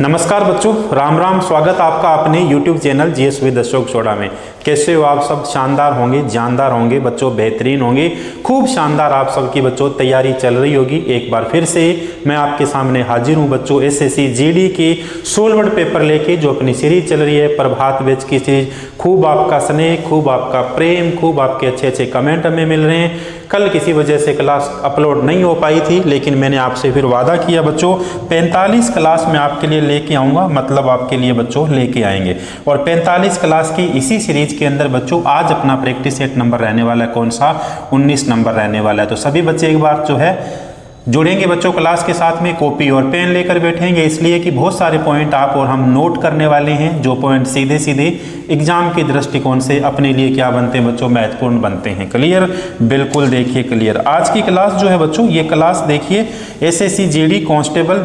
नमस्कार बच्चों, राम राम। स्वागत आपका अपने YouTube channel GS with Ashok चौड़ा में। कैसे हो आप सब? शानदार होंगे, जानदार होंगे बच्चों, बेहतरीन होंगे, खूब शानदार आप सबकी बच्चों तैयारी चल रही होगी। एक बार फिर से मैं आपके सामने हाजिर हूं बच्चों, SSC GD के 16 पेपर लेके, जो अपनी सीरीज चल रही है प्रभात बैच की सीरीज। खूब आपका स्नेह, खूब आपका प्रेम, खूब आपके अच्छे अच्छे कमेंट हमें मिल रहे हैं। कल किसी वजह से क्लास अपलोड नहीं हो पाई थी, लेकिन मैंने आपसे फिर वादा किया बच्चों 45 क्लास में आपके लिए लेके आऊँगा, मतलब आपके लिए बच्चों लेके आएंगे। और 45 क्लास की इसी सीरीज के अंदर बच्चों आज अपना प्रैक्टिस सेट नंबर रहने वाला है कौन सा? 19 नंबर रहने वाला है। तो सभी बच्चे एक बार जो है जुड़ेंगे बच्चों क्लास के साथ में, कॉपी और पेन लेकर बैठेंगे, इसलिए कि बहुत सारे पॉइंट आप और हम नोट करने वाले हैं, जो पॉइंट सीधे सीधे एग्जाम के दृष्टिकोण से अपने लिए क्या बनते हैं बच्चों? महत्वपूर्ण बनते हैं। क्लियर? बिल्कुल देखिए क्लियर। आज की क्लास जो है बच्चों, ये क्लास देखिए SSC GD कांस्टेबल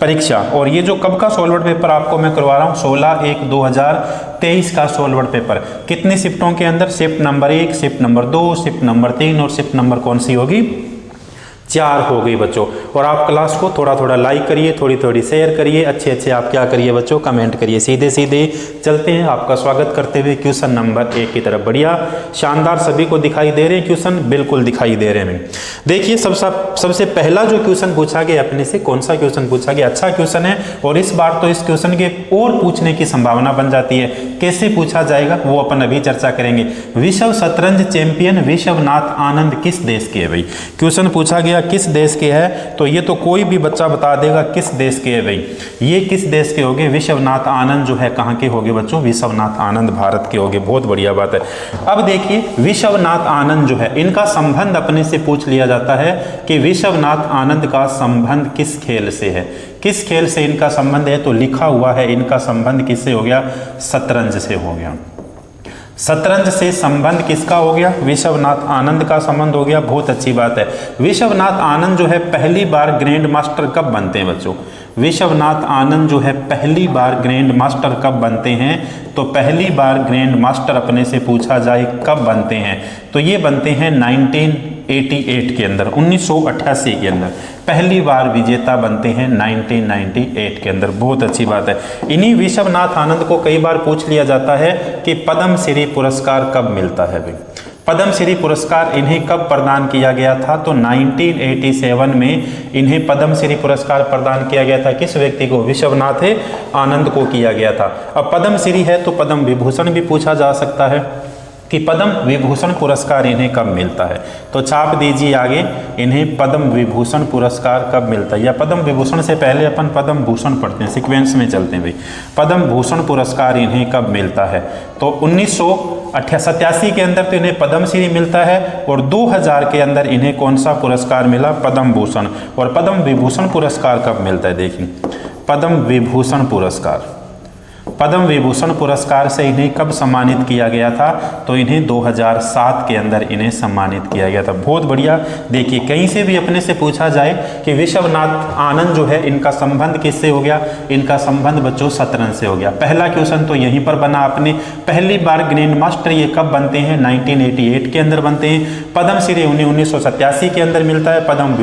परीक्षा, और ये जो कब का सॉल्वर्ड पेपर आपको मैं करवा रहा हूँ 16/1/2023 का सॉल्वर्ड पेपर। कितनी शिफ्टों के अंदर? Shift number 1, shift number 2, shift number 3 और शिफ्ट नंबर कौन सी होगी? 4 हो गई बच्चों। और आप क्लास को थोड़ा थोड़ा लाइक करिए, थोड़ी थोड़ी शेयर करिए, अच्छे अच्छे आप क्या करिए बच्चों? कमेंट करिए। सीधे सीधे चलते हैं आपका स्वागत करते हुए क्वेश्चन नंबर 1 की तरफ। बढ़िया शानदार सभी को दिखाई दे रहे हैं क्वेश्चन? बिल्कुल दिखाई दे रहे हैं। देखिए सबसे पहला जो क्वेश्चन पूछा गया अपने से, कौन सा क्वेश्चन पूछा गया? अच्छा क्वेश्चन है, और इस बार तो इस क्वेश्चन के और पूछने की संभावना बन जाती है। कैसे पूछा जाएगा वो अपन अभी चर्चा करेंगे। विश्व शतरंज चैंपियन विश्वनाथ आनंद किस देश के है भाई? क्वेश्चन पूछा गया किस देश के है, तो ये तो कोई भी बच्चा बता देगा किस देश के है भाई। ये किस देश के होंगे? विश्वनाथ आनंद जो है कहाँ के होंगे बच्चों? विश्वनाथ आनंद भारत के होंगे। बहुत बढ़िया बात है। अब देखिए विश्वनाथ आनंद जो है, इनका संबंध अपने से पूछ लिया जाता है कि विश्वनाथ आनंद का संबंध किस खेल से है? किस खेल से इनका संबंध है? तो लिखा हुआ है इनका संबंध किससे हो गया? शतरंज से हो गया। शतरंज से संबंध किसका हो गया? विश्वनाथ आनंद का संबंध हो गया। बहुत अच्छी बात है। विश्वनाथ आनंद जो है पहली बार ग्रैंड मास्टर कब बनते हैं बच्चों? विश्वनाथ आनंद जो है पहली बार ग्रैंड मास्टर कब बनते हैं? तो पहली बार ग्रैंड मास्टर अपने से पूछा जाए कब बनते हैं, तो ये बनते हैं 1988 के अंदर, 1988 के अंदर पहली बार विजेता बनते हैं 1998 के अंदर। बहुत अच्छी बात है। इन्हीं विश्वनाथ आनंद को कई बार पूछ लिया जाता है कि पद्म श्री पुरस्कार कब मिलता है भाई? पद्म श्री पुरस्कार इन्हें कब प्रदान किया गया था? तो 1987 में इन्हें पद्म श्री पुरस्कार प्रदान किया गया था। किस व्यक्ति को? विश्वनाथ आनंद को किया गया था। अब पद्म श्री है तो पद्म विभूषण भी पूछा जा सकता है कि पद्म विभूषण पुरस्कार इन्हें कब मिलता है। तो छाप दीजिए आगे, इन्हें पद्म विभूषण पुरस्कार कब मिलता है। या पद्म विभूषण से पहले अपन पद्म भूषण पढ़ते हैं, सीक्वेंस में चलते हैं भाई। पद्म भूषण पुरस्कार इन्हें कब मिलता है? तो 1987 के अंदर तो इन्हें पद्मश्री मिलता है, और 2000 के अंदर इन्हें कौन सा पुरस्कार मिला? पद्म भूषण। और पद्म विभूषण पुरस्कार कब मिलता है? देखिए पद्म विभूषण पुरस्कार, पद्म विभूषण पुरस्कार से इन्हें कब सम्मानित किया गया था? तो इन्हें 2007 के अंदर इन्हें सम्मानित किया गया था। बहुत बढ़िया। देखिए कहीं से भी अपने से पूछा जाए कि विश्वनाथ आनंद जो है इनका संबंध किससे हो गया? इनका संबंध बच्चों शतरंज से हो गया। पहला क्वेश्चन तो यहीं पर बना अपने। पहली बार ग्रैंड मास्टर ये कब बनते हैं? 1988 के अंदर बनते हैं। पद्मश्री उन्हें 1987 के अंदर मिलता है। पद्म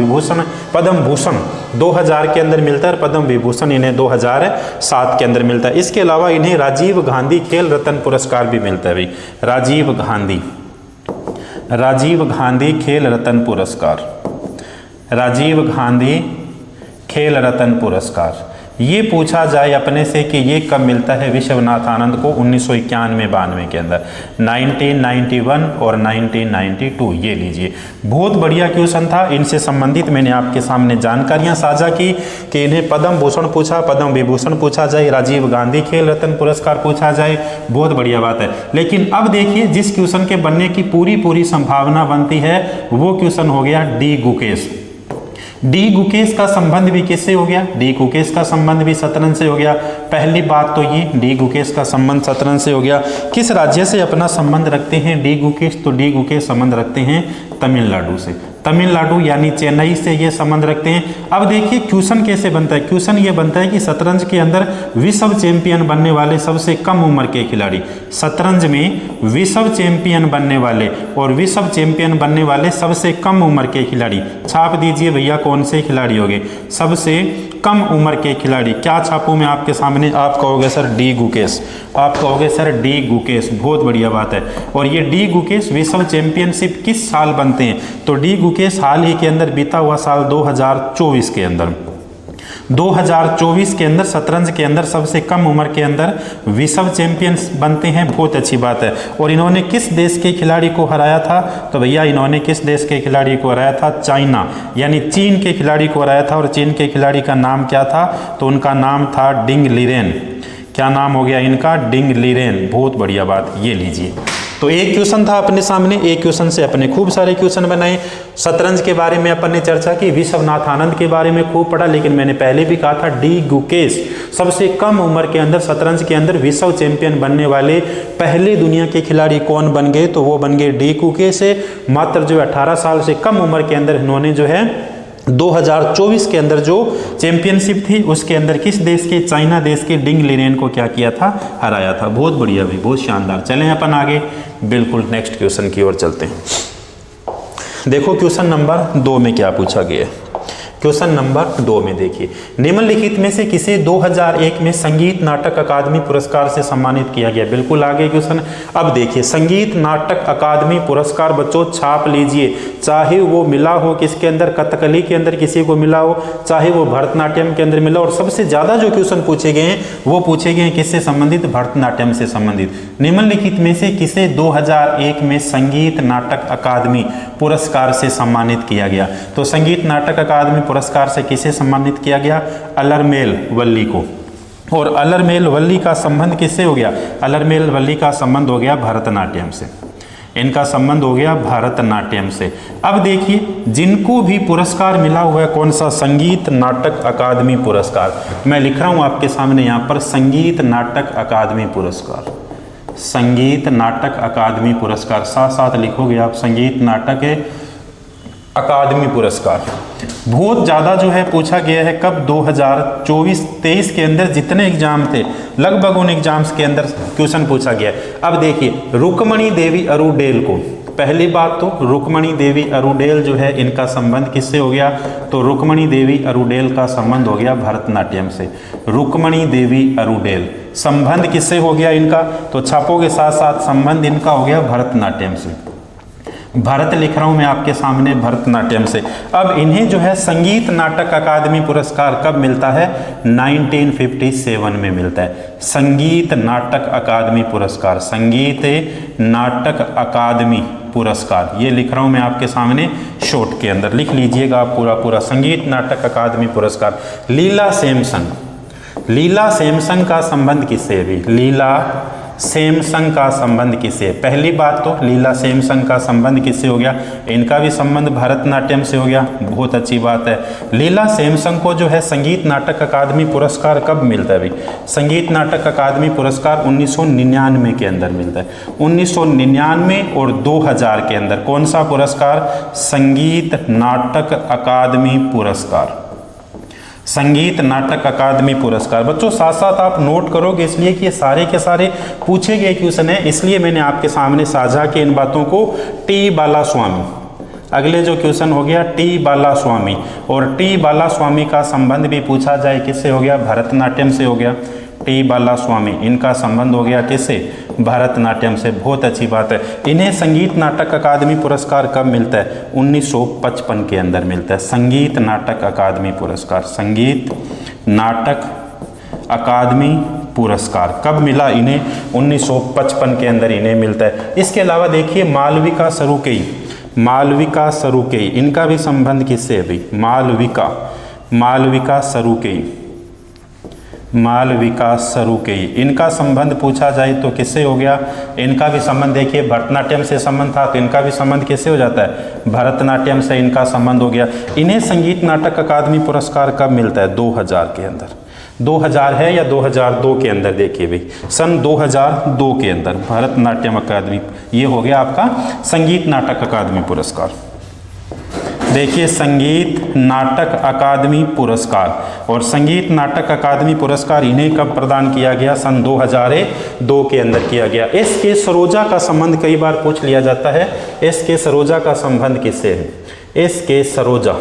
भूषण 2000 के अंदर मिलता है। पद्म विभूषण इन्हें 2007 के अंदर मिलता है। इसके अलावा इन्हें राजीव गांधी खेल रत्न पुरस्कार भी मिलता है भाई। राजीव गांधी खेल रत्न पुरस्कार, राजीव गांधी खेल रत्न पुरस्कार ये पूछा जाए अपने से कि ये कब मिलता है विश्वनाथ आनंद को? 1991-92 के अंदर, 1991 और 1992। ये लीजिए बहुत बढ़िया क्वेश्चन था। इनसे संबंधित मैंने आपके सामने जानकारियां साझा की कि इन्हें पद्म भूषण पूछा, पद्म विभूषण पूछा जाए, राजीव गांधी खेल रत्न पुरस्कार पूछा जाए। बहुत बढ़िया बात है। लेकिन अब देखिए जिस क्वेश्चन के बनने की पूरी संभावना बनती है वो क्वेश्चन हो गया डी गुकेश। डी गुकेश का संबंध भी किससे हो गया? डी गुकेश का संबंध भी शतरंज से हो गया। पहली बात तो ये डी गुकेश का संबंध शतरंज से हो गया। किस राज्य से अपना संबंध रखते हैं डी गुकेश? तो डी गुकेश संबंध रखते हैं तमिलनाडु से। तमिलनाडु यानी चेन्नई से ये संबंध रखते हैं। अब देखिए क्वेश्चन कैसे बनता है। क्वेश्चन ये बनता है कि शतरंज के अंदर विश्व चैंपियन बनने वाले सबसे कम उम्र के खिलाड़ी, शतरंज में विश्व चैंपियन बनने वाले और विश्व चैंपियन बनने वाले सबसे कम उम्र के खिलाड़ी, छाप दीजिए भैया कौन से खिलाड़ी होंगे सबसे कम उम्र के खिलाड़ी। क्या छापूं मैं आपके सामने? आप कहोगे सर डी गुकेश, आप कहोगे सर डी गुकेश, बहुत बढ़िया बात है। और ये डी गुकेश विश्व चैंपियनशिप किस साल बनते हैं? तो डी गुकेश हाल ही के अंदर बीता हुआ साल 2024 के अंदर, 2024 के अंदर शतरंज के अंदर सबसे कम उम्र के अंदर विश्व चैंपियन बनते हैं, बहुत अच्छी बात है। और इन्होंने किस देश के खिलाड़ी को हराया था? तो भैया इन्होंने किस देश के खिलाड़ी को हराया था? चाइना यानी चीन के खिलाड़ी को हराया था। और चीन के खिलाड़ी का नाम क्या था? तो उनका नाम था डिंग लीरेन। क्या नाम हो गया इनका? डिंग लीरेन, बहुत बढ़िया बात, ये लीजिए। तो एक क्वेश्चन था अपने सामने, एक क्वेश्चन से अपने खूब सारे क्वेश्चन बनाए। शतरंज के बारे में अपन ने चर्चा की, विश्वनाथ आनंद के बारे में खूब पढ़ा, लेकिन मैंने पहले भी कहा था डी गुकेश सबसे कम उम्र के अंदर शतरंज के अंदर विश्व चैंपियन बनने वाले पहले दुनिया के खिलाड़ी कौन बन गए? तो वो बन गए डी गुकेश। मात्र जो 18 साल से कम उम्र के अंदर इन्होंने जो है 2024 के अंदर जो चैंपियनशिप थी उसके अंदर किस देश के? चाइना देश के डिंग लीरेन को क्या किया था? हराया था। बहुत बढ़िया भाई, बहुत शानदार। चलें अपन आगे, बिल्कुल नेक्स्ट क्वेश्चन की ओर चलते हैं। देखो क्वेश्चन नंबर 2 में क्या पूछा गया है। क्वेश्चन नंबर 2 में देखिए, निम्नलिखित में से किसे 2001 में संगीत नाटक अकादमी पुरस्कार से सम्मानित किया गया? बिल्कुल आगे क्वेश्चन। अब देखिए संगीत नाटक अकादमी पुरस्कार बच्चों छाप लीजिए, चाहे वो मिला हो किसके अंदर? कथकली के अंदर किसी को मिला हो, चाहे वो भरतनाट्यम के अंदर मिला। और सबसे ज्यादा जो क्वेश्चन पूछे गए हैं वो पूछे गए हैं किससे संबंधित? भरतनाट्यम से संबंधित। निम्नलिखित में से किसे 2001 में संगीत नाटक अकादमी पुरस्कार से सम्मानित किया गया? तो संगीत नाटक अकादमी पुरस्कार से किसे सम्मानित किया गया? अलरमेल वल्ली को। और अलरमेल वल्ली का संबंध किससे हो गया? अलरमेल वल्ली का संबंध हो गया भरतनाट्यम से, इनका संबंध हो गया भरतनाट्यम से। अब देखिए जिनको भी पुरस्कार मिला हुआ है कौन सा? संगीत नाटक अकादमी पुरस्कार। मैं लिख रहा हूं आपके सामने यहां पर संगीत नाटक अकादमी पुरस्कार, संगीत नाटक अकादमी पुरस्कार, साथ साथ लिखोगे आप संगीत नाटक अकादमी पुरस्कार। बहुत ज़्यादा जो है पूछा गया है। कब? 2024-23 के अंदर जितने एग्जाम थे लगभग उन एग्जाम्स के अंदर क्वेश्चन पूछा गया है। अब देखिए रुक्मणी देवी अरुडेल को, पहली बात तो रुक्मणी देवी अरुडेल जो है इनका संबंध किससे हो गया? तो रुक्मणी देवी अरुडेल का संबंध हो गया भरतनाट्यम से। रुक्मणी देवी अरुडेल संबंध किससे हो गया इनका? तो छापों के साथ साथ संबंध इनका हो गया भरतनाट्यम से। भारत लिख रहा हूं मैं आपके सामने भरतनाट्यम से। अब इन्हें जो है संगीत नाटक अकादमी पुरस्कार कब मिलता है? 1957 में मिलता है। संगीत नाटक अकादमी पुरस्कार, संगीत नाटक अकादमी पुरस्कार, ये लिख रहा हूं मैं आपके सामने शॉर्ट के अंदर, लिख लीजिएगा आप पूरा पूरा। संगीत नाटक अकादमी पुरस्कार। लीला सैमसन, लीला सैमसन का संबंध किससे है? लीला सैमसन का संबंध किससे? पहली बात तो लीला सैमसन का संबंध किससे हो गया? इनका भी संबंध भरतनाट्यम से हो गया, बहुत अच्छी बात है। लीला सैमसन को जो है संगीत नाटक अकादमी पुरस्कार कब मिलता है भाई? संगीत नाटक अकादमी पुरस्कार 1999 के अंदर मिलता है। 1999 और 2000 के अंदर कौन सा पुरस्कार? संगीत नाटक अकादमी पुरस्कार, संगीत नाटक अकादमी पुरस्कार। बच्चों साथ साथ आप नोट करोगे इसलिए कि ये सारे के सारे पूछे गए क्वेश्चन है, इसलिए मैंने आपके सामने साझा किए इन बातों को। टी बालास्वामी, अगले जो क्वेश्चन हो गया टी बालास्वामी, और टी बालास्वामी का संबंध भी पूछा जाए किससे हो गया? भरतनाट्यम से हो गया। टी बालास्वामी, इनका संबंध हो गया किससे? भरतनाट्यम से, बहुत अच्छी बात है। इन्हें संगीत नाटक अकादमी पुरस्कार कब मिलता है? 1955 के अंदर मिलता है। संगीत नाटक अकादमी पुरस्कार, संगीत नाटक अकादमी पुरस्कार कब मिला इन्हें? 1955 के अंदर इन्हें मिलता है। इसके अलावा देखिए मालविका सरुकेई, मालविका सरुकेई, इनका भी संबंध किससे है भाई? मालविका, मालविका सरुकेई, मालविका सरुकेई, इनका संबंध पूछा जाए तो किससे हो गया? इनका भी संबंध देखिए भरतनाट्यम से संबंध था, तो इनका भी संबंध किससे हो जाता है? भरतनाट्यम से इनका संबंध हो गया। इन्हें संगीत नाटक अकादमी पुरस्कार कब मिलता है? 2000 के अंदर। 2000 है या 2002 के अंदर? देखिए भाई सन 2002 के अंदर भरतनाट्यम अकादमी, ये हो गया आपका संगीत नाटक अकादमी पुरस्कार। देखिए संगीत नाटक अकादमी पुरस्कार, और संगीत नाटक अकादमी पुरस्कार इन्हें कब प्रदान किया गया? सन 2002 के अंदर किया गया। एस के सरोजा का संबंध कई बार पूछ लिया जाता है। एस के सरोजा का संबंध किससे है? एस के सरोजा,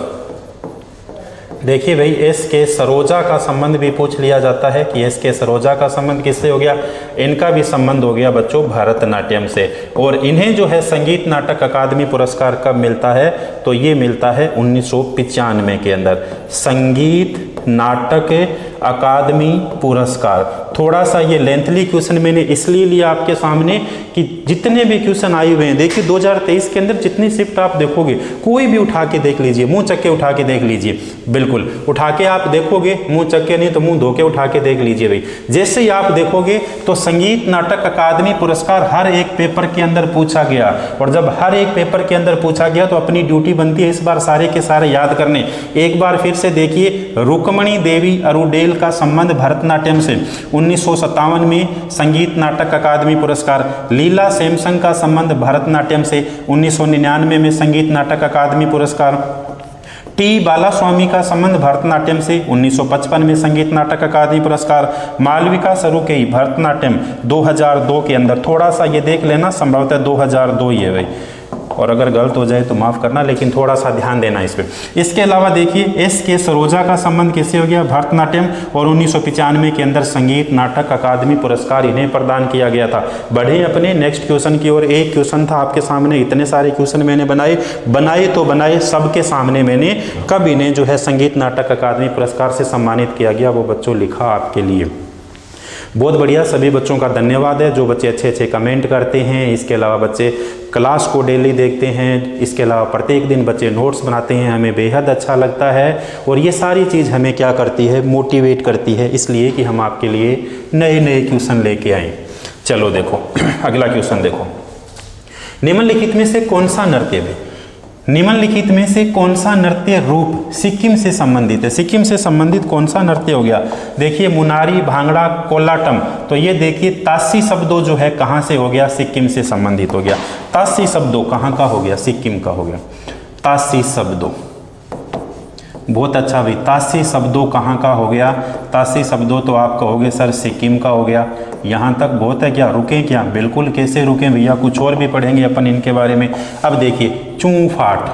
देखिए भाई एस के सरोजा का संबंध भी पूछ लिया जाता है कि एस के सरोजा का संबंध किससे हो गया? इनका भी संबंध हो गया बच्चों भरतनाट्यम से। और इन्हें जो है संगीत नाटक अकादमी पुरस्कार कब मिलता है? तो ये मिलता है 1995 के अंदर, संगीत नाटक अकादमी पुरस्कार। थोड़ा सा ये लेंथली क्वेश्चन मैंने इसलिए लिया आपके सामने कि जितने भी क्वेश्चन आए हुए हैं, देखिए 2023 के अंदर जितनी शिफ्ट आप देखोगे, कोई भी उठा के देख लीजिए, मुंह चक्के उठा के देख लीजिए, बिल्कुल उठा के आप देखोगे, मुंह चक्के नहीं तो मुंह धो के उठा के देख लीजिए भाई। जैसे ही आप देखोगे तो संगीत नाटक अकादमी पुरस्कार हर एक पेपर के अंदर पूछा गया, और जब हर एक पेपर के अंदर पूछा गया तो अपनी ड्यूटी बनती है इस बार सारे के सारे याद करने। एक बार फिर से देखिए, रुक्मणी देवी अरुडेल का संबंध भरतनाट्यम से 1957 में संगीत नाटक अकादमी पुरस्कार। लीला सैमसन का संबंध भरतनाट्यम से 1999 में संगीत नाटक अकादमी पुरस्कार। टी बालास्वामी का संबंध भरतनाट्यम से 1955 में संगीत नाटक अकादमी पुरस्कार। मालविका सरुकेई भरतनाट्यम 2002 के अंदर, थोड़ा सा ये देख लेना, संभवतः 2002 ही है भाई, और अगर गलत हो जाए तो माफ़ करना, लेकिन थोड़ा सा ध्यान देना इस पे। इसके अलावा देखिए एस के सरोजा का संबंध किससे हो गया? भरतनाट्यम, और 1995 के अंदर संगीत नाटक अकादमी पुरस्कार इन्हें प्रदान किया गया था। बढ़े अपने नेक्स्ट क्वेश्चन की ओर। एक क्वेश्चन था आपके सामने, इतने सारे क्वेश्चन मैंने बनाए सबके सामने मैंने कब इन्हें जो है संगीत नाटक अकादमी पुरस्कार से सम्मानित किया गया, वो बच्चों लिखा आपके लिए। बहुत बढ़िया, सभी बच्चों का धन्यवाद है जो बच्चे अच्छे अच्छे कमेंट करते हैं। इसके अलावा बच्चे क्लास को डेली देखते हैं, इसके अलावा प्रत्येक दिन बच्चे नोट्स बनाते हैं, हमें बेहद अच्छा लगता है। और ये सारी चीज़ हमें क्या करती है? मोटिवेट करती है, इसलिए कि हम आपके लिए नए नए क्वेश्चन लेके आए। चलो देखो अगला क्वेश्चन देखो, निम्नलिखित में से कौन सा नृत्य है? निम्नलिखित में से कौन सा नृत्य रूप सिक्किम से संबंधित है? सिक्किम से संबंधित कौन सा नृत्य हो गया? देखिए मुनारी, भांगड़ा, कोलाटम। तो ये देखिए तासी शब्दों जो है कहाँ से हो गया? सिक्किम से संबंधित हो गया। तासी शब्दों कहाँ का हो गया? सिक्किम का हो गया। तासी शब्दों, बहुत अच्छा भाई, तासी शब्दों कहाँ का हो गया? तासी शब्दों तो आप कहोगे सर सिक्किम का हो गया। यहाँ तक बहुत है क्या? रुकें क्या? बिल्कुल, कैसे रुकें भैया, कुछ और भी पढ़ेंगे अपन इनके बारे में। अब देखिए चूंफाट,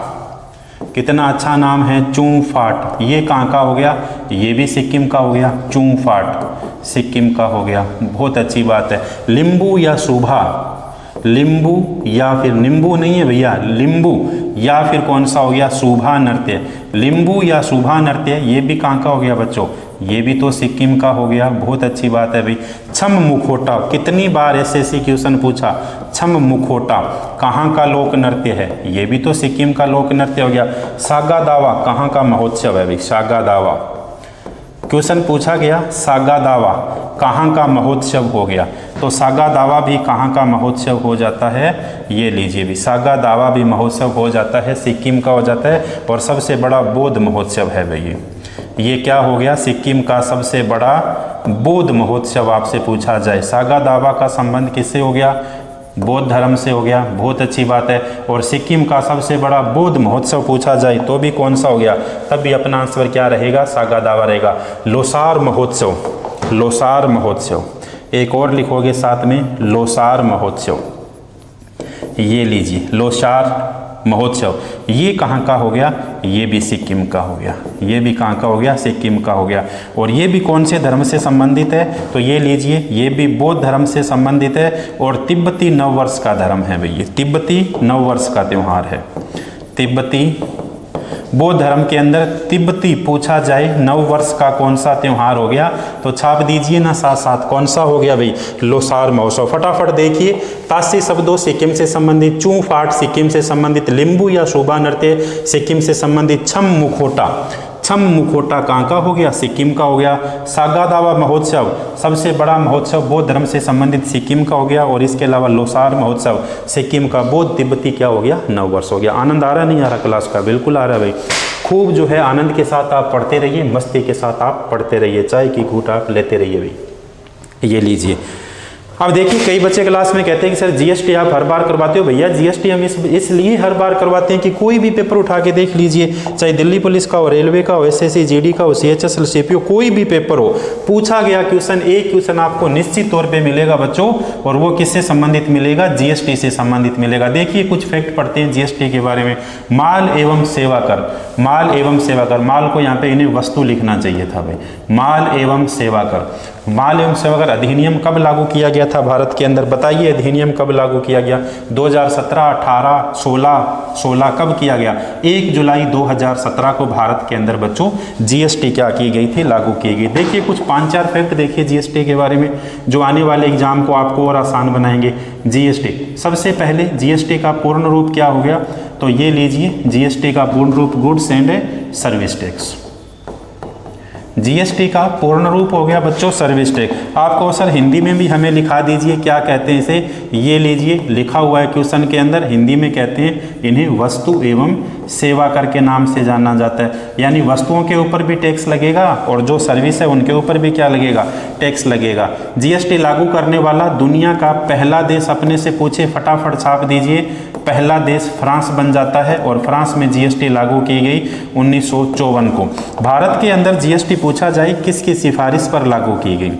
कितना अच्छा नाम है चूंफाट, ये कहाँ का हो गया? ये भी सिक्किम का हो गया। चूंफाट सिक्किम का हो गया, बहुत अच्छी बात है। लिंबू या शुभा, लिंबू या फिर नींबू नहीं है भैया, लिंबू या फिर कौन सा हो गया? शुभा नृत्य। लिंबू या शुभा नृत्य, ये भी कहाँ का हो गया बच्चों? ये भी तो सिक्किम का हो गया, बहुत अच्छी बात है भाई। छम मुखोटा, कितनी बार एसएससी क्वेश्चन पूछा, छम मुखोटा कहाँ का लोक नृत्य है? ये भी तो सिक्किम का लोक नृत्य हो गया। सागा दावा कहाँ का महोत्सव है भाई? सागा दावा क्वेश्चन पूछा गया, सागा दावा कहाँ का महोत्सव हो गया? तो सागा दावा भी कहाँ का महोत्सव हो जाता है? ये लीजिए भी, सागा दावा भी महोत्सव हो जाता है, सिक्किम का हो जाता है। और सबसे बड़ा बौद्ध महोत्सव है भाई, ये क्या हो गया? सिक्किम का सबसे बड़ा बौद्ध महोत्सव आपसे पूछा जाए। सागा दावा का संबंध किससे हो गया? बौद्ध धर्म से हो गया, बहुत अच्छी बात है। और सिक्किम का सबसे बड़ा बौद्ध महोत्सव पूछा जाए तो भी कौन सा हो गया? तब भी अपना आंसर क्या रहेगा? सागा दावा रहेगा। लोसार महोत्सव, लोसार महोत्सव, एक और लिखोगे साथ में, लोसार महोत्सव, ये लीजिए लोसार महोत्सव, ये कहाँ का हो गया? ये भी सिक्किम का हो गया। ये भी कहाँ का हो गया? सिक्किम का हो गया। और ये भी कौन से धर्म से संबंधित है? तो ये लीजिए, ये भी बौद्ध धर्म से संबंधित है और तिब्बती नववर्ष का धर्म है भैया, तिब्बती नववर्ष का त्यौहार है। तिब्बती, बौद्ध धर्म के अंदर तिब्बती पूछा जाए नव वर्ष का कौन सा त्यौहार हो गया? तो छाप दीजिए ना साथ साथ, कौन सा हो गया भाई? लोसार महोत्सव। फटाफट देखिए, तासी शब्दों सिक्किम से संबंधित, चूंफाट सिक्किम से संबंधित, लिंबू या शोभा नृत्य सिक्किम से संबंधित, छम मुखोटा, छम मुखोटा कहाँ का हो गया? सिक्किम का हो गया। सागा दावा महोत्सव सबसे बड़ा महोत्सव बौद्ध धर्म से संबंधित, सिक्किम का हो गया। और इसके अलावा लोसार महोत्सव सिक्किम का, बौद्ध तिब्बती क्या हो गया? नववर्ष हो गया। आनंद आ रहा नहीं आ रहा क्लास का? बिल्कुल आ रहा है भाई। खूब जो है आनंद के साथ आप पढ़ते रहिए, मस्ती के साथ आप पढ़ते रहिए, चाय की घूंट आप लेते रहिए भाई। ये लीजिए, अब देखिए कई बच्चे क्लास में कहते हैं कि सर जीएसटी आप हर बार करवाते हो। भैया जीएसटी हम इसलिए हर बार करवाते हैं कि कोई भी पेपर उठा के देख लीजिए, चाहे दिल्ली पुलिस का हो, रेलवे का हो, एसएससी जीडी का हो, सीएचएसएल सीपीओ, कोई भी पेपर हो, पूछा गया क्वेश्चन, एक क्वेश्चन आपको निश्चित तौर पे मिलेगा बच्चों, और वो किससे संबंधित मिलेगा? जीएसटी से संबंधित मिलेगा। देखिए कुछ फैक्ट पढ़ते हैं जीएसटी के बारे में। माल एवं सेवा कर, माल एवं सेवा कर, माल को यहाँ पे इन्हें वस्तु लिखना चाहिए था भाई, माल एवं सेवा कर। माल एवं सेवा कर अधिनियम कब लागू किया गया था भारत के अंदर? बताइए अधिनियम कब लागू किया गया? 2017, 18, 16 कब किया गया? 1 जुलाई 2017 को भारत के अंदर बच्चों जीएसटी क्या की गई थी? लागू की गई। देखिए कुछ 5-4 फैक्ट देखिए जीएसटी के बारे में, जो आने वाले एग्जाम को आपको और आसान बनाएंगे। जीएसटी, सबसे पहले जीएसटी का पूर्ण रूप क्या हो गया? तो ये लीजिए, जीएसटी का पूर्ण रूप goods and service tax. GST का पूर्ण रूप हो गया बच्चों सर्विस टैक्स। आपको सर हिंदी में भी हमें लिखा दीजिए, क्या कहते हैं इसे? ये लीजिए लिखा हुआ है क्वेश्चन के अंदर, हिंदी में कहते हैं इन्हें वस्तु एवं सेवा कर के नाम से जाना जाता है। यानी वस्तुओं के ऊपर भी टैक्स लगेगा और जो सर्विस है उनके ऊपर भी क्या लगेगा? टैक्स लगेगा। जीएसटी लागू करने वाला दुनिया का पहला देश, अपने से पूछे, फटाफट छाप दीजिए, पहला देश फ्रांस बन जाता है, और फ्रांस में जीएसटी लागू की गई 1954 को। भारत के अंदर जीएसटी पूछा जाए किसकी सिफारिश पर लागू की गई?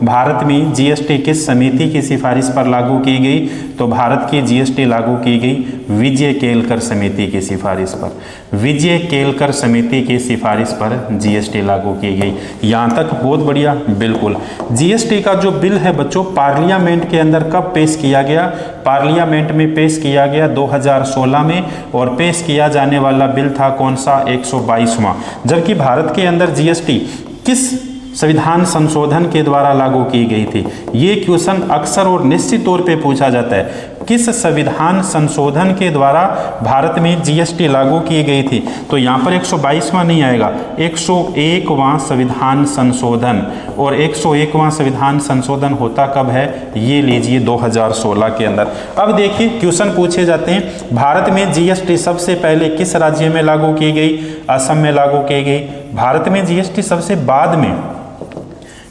भारत में जीएसटी किस समिति की सिफारिश पर लागू की गई? तो भारत की जीएसटी लागू की गई विजय केलकर समिति की सिफारिश पर। विजय केलकर समिति की सिफारिश पर जीएसटी लागू की गई। यहाँ तक बहुत बढ़िया, बिल्कुल। जीएसटी का जो बिल है बच्चों पार्लियामेंट के अंदर कब पेश किया गया? पार्लियामेंट में पेश किया गया 2016 में, और पेश किया जाने वाला बिल था कौन सा? 122वां। जबकि भारत के अंदर जीएसटी किस संविधान संशोधन के द्वारा लागू की गई थी? ये क्वेश्चन अक्सर और निश्चित तौर पे पूछा जाता है। किस संविधान संशोधन के द्वारा भारत में जीएसटी लागू की गई थी? तो यहाँ पर 122वां नहीं आएगा, 101वां संविधान संशोधन। और 101वां संविधान संशोधन होता कब है? ये लीजिए 2016 के अंदर। अब देखिए क्वेश्चन पूछे जाते हैं, भारत में जीएसटी सबसे पहले किस राज्य में लागू की गई? असम में लागू की गई। भारत में जीएसटी सबसे बाद में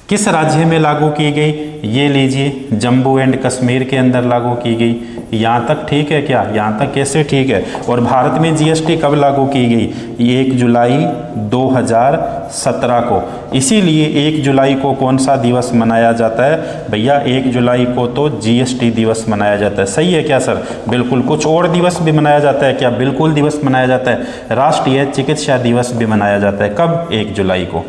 किस राज्य में लागू की गई? ये लीजिए जम्मू एंड कश्मीर के अंदर लागू की गई। यहाँ तक ठीक है क्या? यहाँ तक कैसे ठीक है? और भारत में जीएसटी कब लागू की गई? 1 जुलाई 2017 को। इसीलिए 1 जुलाई को कौन सा दिवस मनाया जाता है? भैया 1 जुलाई को तो जीएसटी दिवस मनाया जाता है। सही है क्या सर? बिल्कुल। कुछ और दिवस भी मनाया जाता है क्या? बिल्कुल दिवस मनाया जाता है। राष्ट्रीय चिकित्सा दिवस भी मनाया जाता है। कब? 1 जुलाई को।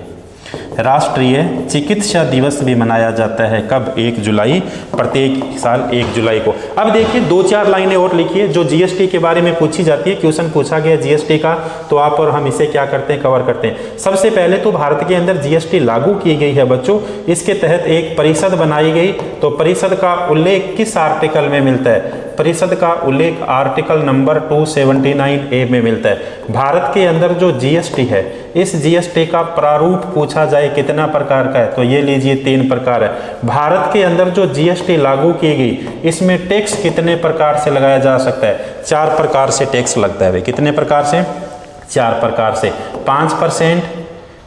राष्ट्रीय चिकित्सा दिवस भी मनाया जाता है। कब? 1 जुलाई, प्रत्येक साल 1 जुलाई को। अब देखिए 2-4 लाइनें और लिखिए जो जीएसटी के बारे में पूछी जाती है। क्वेश्चन पूछा गया जीएसटी का, तो आप और हम इसे क्या करते हैं? कवर करते हैं। सबसे पहले तो भारत के अंदर जीएसटी लागू की गई है बच्चों, इसके तहत एक परिषद बनाई गई। तो परिषद का उल्लेख किस आर्टिकल में मिलता है? परिषद का उल्लेख आर्टिकल नंबर 279A में मिलता है। भारत के अंदर जो जीएसटी है, इस जीएसटी का प्रारूप पूछा जाए कितना प्रकार का है? तो ये लीजिए 3 प्रकार है। भारत के अंदर जो जीएसटी लागू की गई, इसमें टैक्स कितने प्रकार से लगाया जा सकता है? 4 प्रकार से टैक्स लगता है। कितने प्रकार से? 4 प्रकार से। 5%,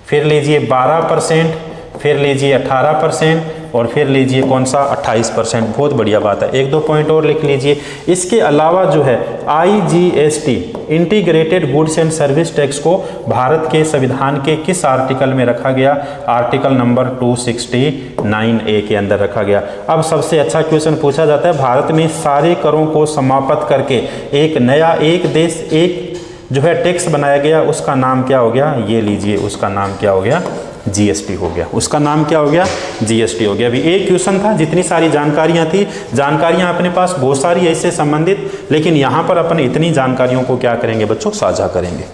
फिर लीजिए 12%, फिर लीजिए 18%, और फिर लीजिए कौन सा? 28%। बहुत बढ़िया बात है। 1-2 पॉइंट और लिख लीजिए। इसके अलावा जो है IGST, integrated goods and service tax को भारत के संविधान के किस आर्टिकल में रखा गया? आर्टिकल नंबर 269A के अंदर रखा गया। अब सबसे अच्छा क्वेश्चन पूछा जाता है, भारत में सारे करों को समाप्त करके एक नया, एक देश एक जो है टैक्स बनाया गया, उसका नाम क्या हो गया? ये लीजिए, उसका नाम क्या हो गया? जीएसटी हो गया। उसका नाम क्या हो गया? जीएसटी हो गया। अभी एक क्वेश्चन था, जितनी सारी जानकारियां थी, जानकारियां अपने पास बहुत सारी ऐसे संबंधित, लेकिन यहां पर अपन इतनी जानकारियों को क्या करेंगे बच्चों? साझा करेंगे।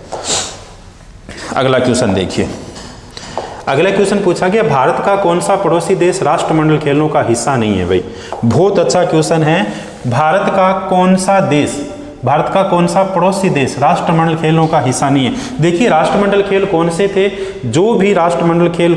अगला क्वेश्चन देखिए। अगला क्वेश्चन पूछा गया, भारत का कौन सा पड़ोसी देश राष्ट्रमंडल खेलों का हिस्सा नहीं है? भाई बहुत अच्छा क्वेश्चन है। भारत का कौन सा देश, भारत का कौन सा पड़ोसी देश राष्ट्रमंडल खेलों का हिस्सा नहीं है? देखिए राष्ट्रमंडल खेल कौन से थे? जो भी राष्ट्रमंडल खेल,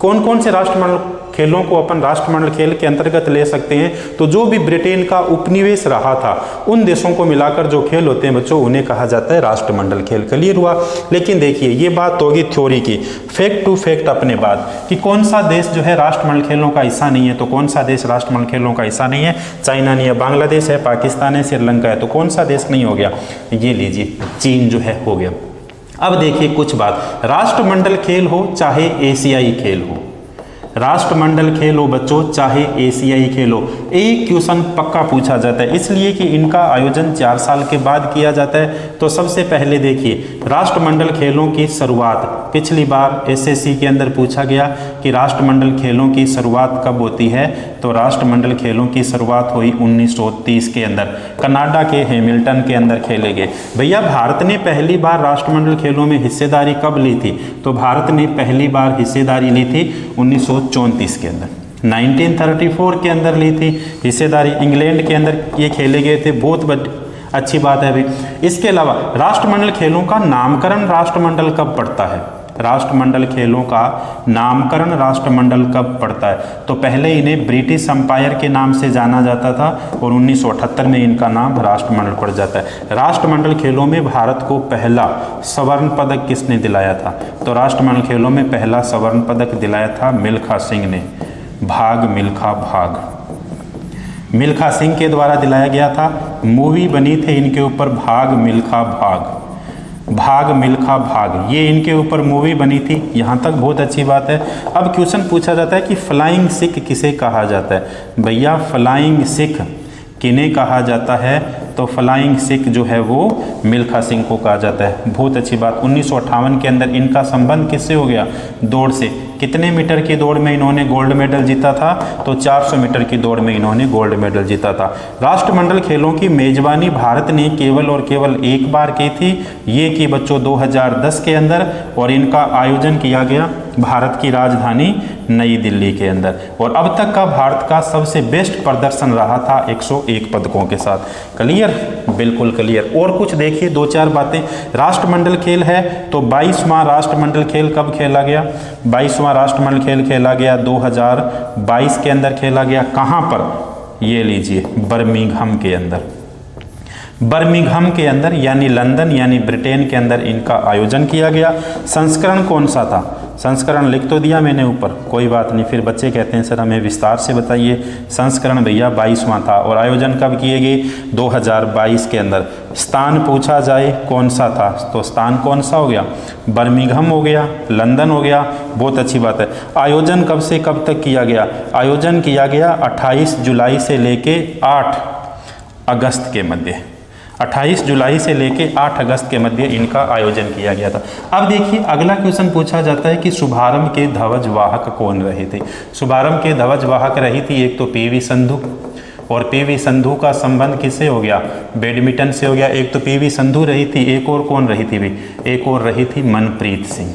कौन कौन से राष्ट्रमंडल खेलों को अपन राष्ट्रमंडल खेल के अंतर्गत ले सकते हैं। तो जो भी ब्रिटेन का उपनिवेश रहा था उन देशों को मिलाकर जो खेल होते हैं बच्चों उन्हें कहा जाता है राष्ट्रमंडल खेल। क्लियर हुआ। लेकिन देखिए ये बात होगी थ्योरी की, फैक्ट टू फैक्ट अपने बात कि कौन सा देश जो है राष्ट्रमंडल खेलों का हिस्सा नहीं है। तो कौन सा देश राष्ट्रमंडल खेलों का हिस्सा नहीं है? चाइना नहीं है, बांग्लादेश है, पाकिस्तान है, श्रीलंका है। तो कौन सा देश नहीं हो गया? ये लीजिए चीन जो है हो गया। अब देखिए कुछ बात, राष्ट्रमंडल खेल हो चाहे एशियाई खेल हो, राष्ट्रमंडल खेल हो बच्चों चाहे एशियाई खेल हो, एक क्वेश्चन पक्का पूछा जाता है, इसलिए कि इनका आयोजन 4 साल के बाद किया जाता है। तो सबसे पहले देखिए राष्ट्रमंडल खेलों की शुरुआत पिछली बार एसएससी के अंदर पूछा गया कि राष्ट्रमंडल खेलों की शुरुआत कब होती है। तो राष्ट्रमंडल खेलों की शुरुआत हुई 1930 के अंदर, कनाडा के हैमिल्टन के अंदर खेले गए। भैया भारत ने पहली बार राष्ट्रमंडल खेलों में हिस्सेदारी कब ली थी? तो भारत ने पहली बार हिस्सेदारी ली थी 1934 के अंदर, 1934 के अंदर ली थी हिस्सेदारी। इंग्लैंड के अंदर ये खेले गए थे, बहुत अच्छी बात है भाई। इसके अलावा राष्ट्रमंडल खेलों का नामकरण राष्ट्रमंडल कब पड़ता है? राष्ट्रमंडल खेलों का नामकरण राष्ट्रमंडल कब पड़ता है? तो पहले इन्हें ब्रिटिश एम्पायर के नाम से जाना जाता था और 1978 में इनका नाम राष्ट्रमंडल पड़ जाता है। राष्ट्रमंडल खेलों में भारत को पहला स्वर्ण पदक किसने दिलाया था? तो राष्ट्रमंडल खेलों में पहला स्वर्ण पदक दिलाया था मिल्खा सिंह ने। भाग मिल्खा भाग, मिल्खा सिंह के द्वारा दिलाया गया था। मूवी बनी थी इनके ऊपर भाग मिल्खा भाग, भाग मिल्खा भाग, ये इनके ऊपर मूवी बनी थी। यहाँ तक बहुत अच्छी बात है। अब क्वेश्चन पूछा जाता है कि फ्लाइंग सिख किसे कहा जाता है? भैया फ्लाइंग सिख किन्हें कहा जाता है? तो फ्लाइंग सिख जो है वो मिल्खा सिंह को कहा जाता है। बहुत अच्छी बात। 1958 के अंदर इनका संबंध किससे हो गया? दौड़ से। कितने मीटर की दौड़ में इन्होंने गोल्ड मेडल जीता था? तो 400 मीटर की दौड़ में इन्होंने गोल्ड मेडल जीता था। राष्ट्रमंडल खेलों की मेजबानी भारत ने केवल और केवल एक बार की थी, ये की बच्चों 2010 के अंदर, और इनका आयोजन किया गया भारत की राजधानी नई दिल्ली के अंदर। और अब तक का भारत का सबसे बेस्ट प्रदर्शन रहा था 101 पदकों के साथ। क्लियर? बिल्कुल क्लियर। और कुछ देखिए 2-4 बातें। राष्ट्रमंडल खेल है तो 22वां राष्ट्रमंडल खेल कब खेला गया? 22वां राष्ट्रमंडल खेल खेला गया 2022 के अंदर खेला गया। कहाँ पर? ये लीजिए बर्मिंघम के अंदर, बर्मिंघम के अंदर यानी लंदन यानी ब्रिटेन के अंदर इनका आयोजन किया गया। संस्करण कौन सा था? संस्करण लिख तो दिया मैंने ऊपर, कोई बात नहीं, फिर बच्चे कहते हैं सर हमें विस्तार से बताइए। संस्करण भैया 22वां था। और आयोजन कब किए गए? 2022 के अंदर। स्थान पूछा जाए कौन सा था? तो स्थान कौन सा हो गया? बर्मिंघम हो गया, लंदन हो गया। बहुत अच्छी बात है। आयोजन कब से कब तक किया गया? आयोजन किया गया 28 जुलाई से लेके 8 अगस्त के मध्य, 28 जुलाई से लेके 8 अगस्त के मध्य इनका आयोजन किया गया था। अब देखिए अगला क्वेश्चन पूछा जाता है कि शुभारंभ के ध्वजवाहक कौन रहे थे? शुभारंभ के ध्वजवाहक रही थी एक तो पीवी संधू, और पीवी संधू का संबंध किससे हो गया? बैडमिंटन से हो गया। एक तो पीवी संधू रही थी, एक और कौन रही थी भी? एक और रही थी मनप्रीत सिंह।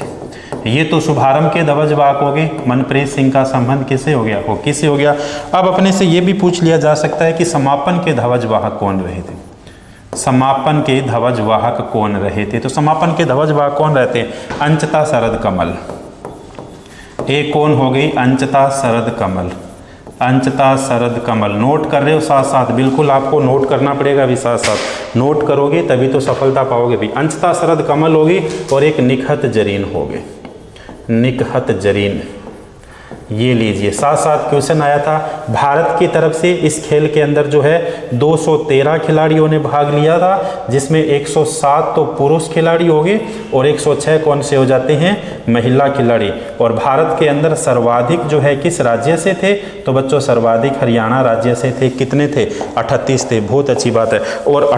ये तो शुभारंभ के ध्वजवाहक हो गए। मनप्रीत सिंह का संबंध किससे हो गया? वो किससे हो गया? अब अपने से ये भी पूछ लिया जा सकता है कि समापन के ध्वजवाहक कौन रहे थे? समापन के ध्वजवाहक कौन रहे थे? तो समापन के ध्वजवाहक कौन रहते हैं? अंचता शरद कमल। एक कौन हो गई? अंचता शरद कमल, अंचता शरद कमल। नोट कर रहे हो साथ साथ? बिल्कुल आपको नोट करना पड़ेगा भी, साथ साथ नोट करोगे तभी तो सफलता पाओगे भी। अंचता शरद कमल होगी और एक निकहत जरीन हो गए, निकहत जरीन। ये लीजिए साथ साथ क्वेश्चन आया था भारत की तरफ से इस खेल के अंदर जो है 213 खिलाड़ियों ने भाग लिया था, जिसमें 107 तो पुरुष खिलाड़ी हो गए और 106 कौन से हो जाते हैं? महिला खिलाड़ी। और भारत के अंदर सर्वाधिक जो है किस राज्य से थे? तो बच्चों सर्वाधिक हरियाणा राज्य से थे। कितने थे? 38 थे। बहुत अच्छी बात है। और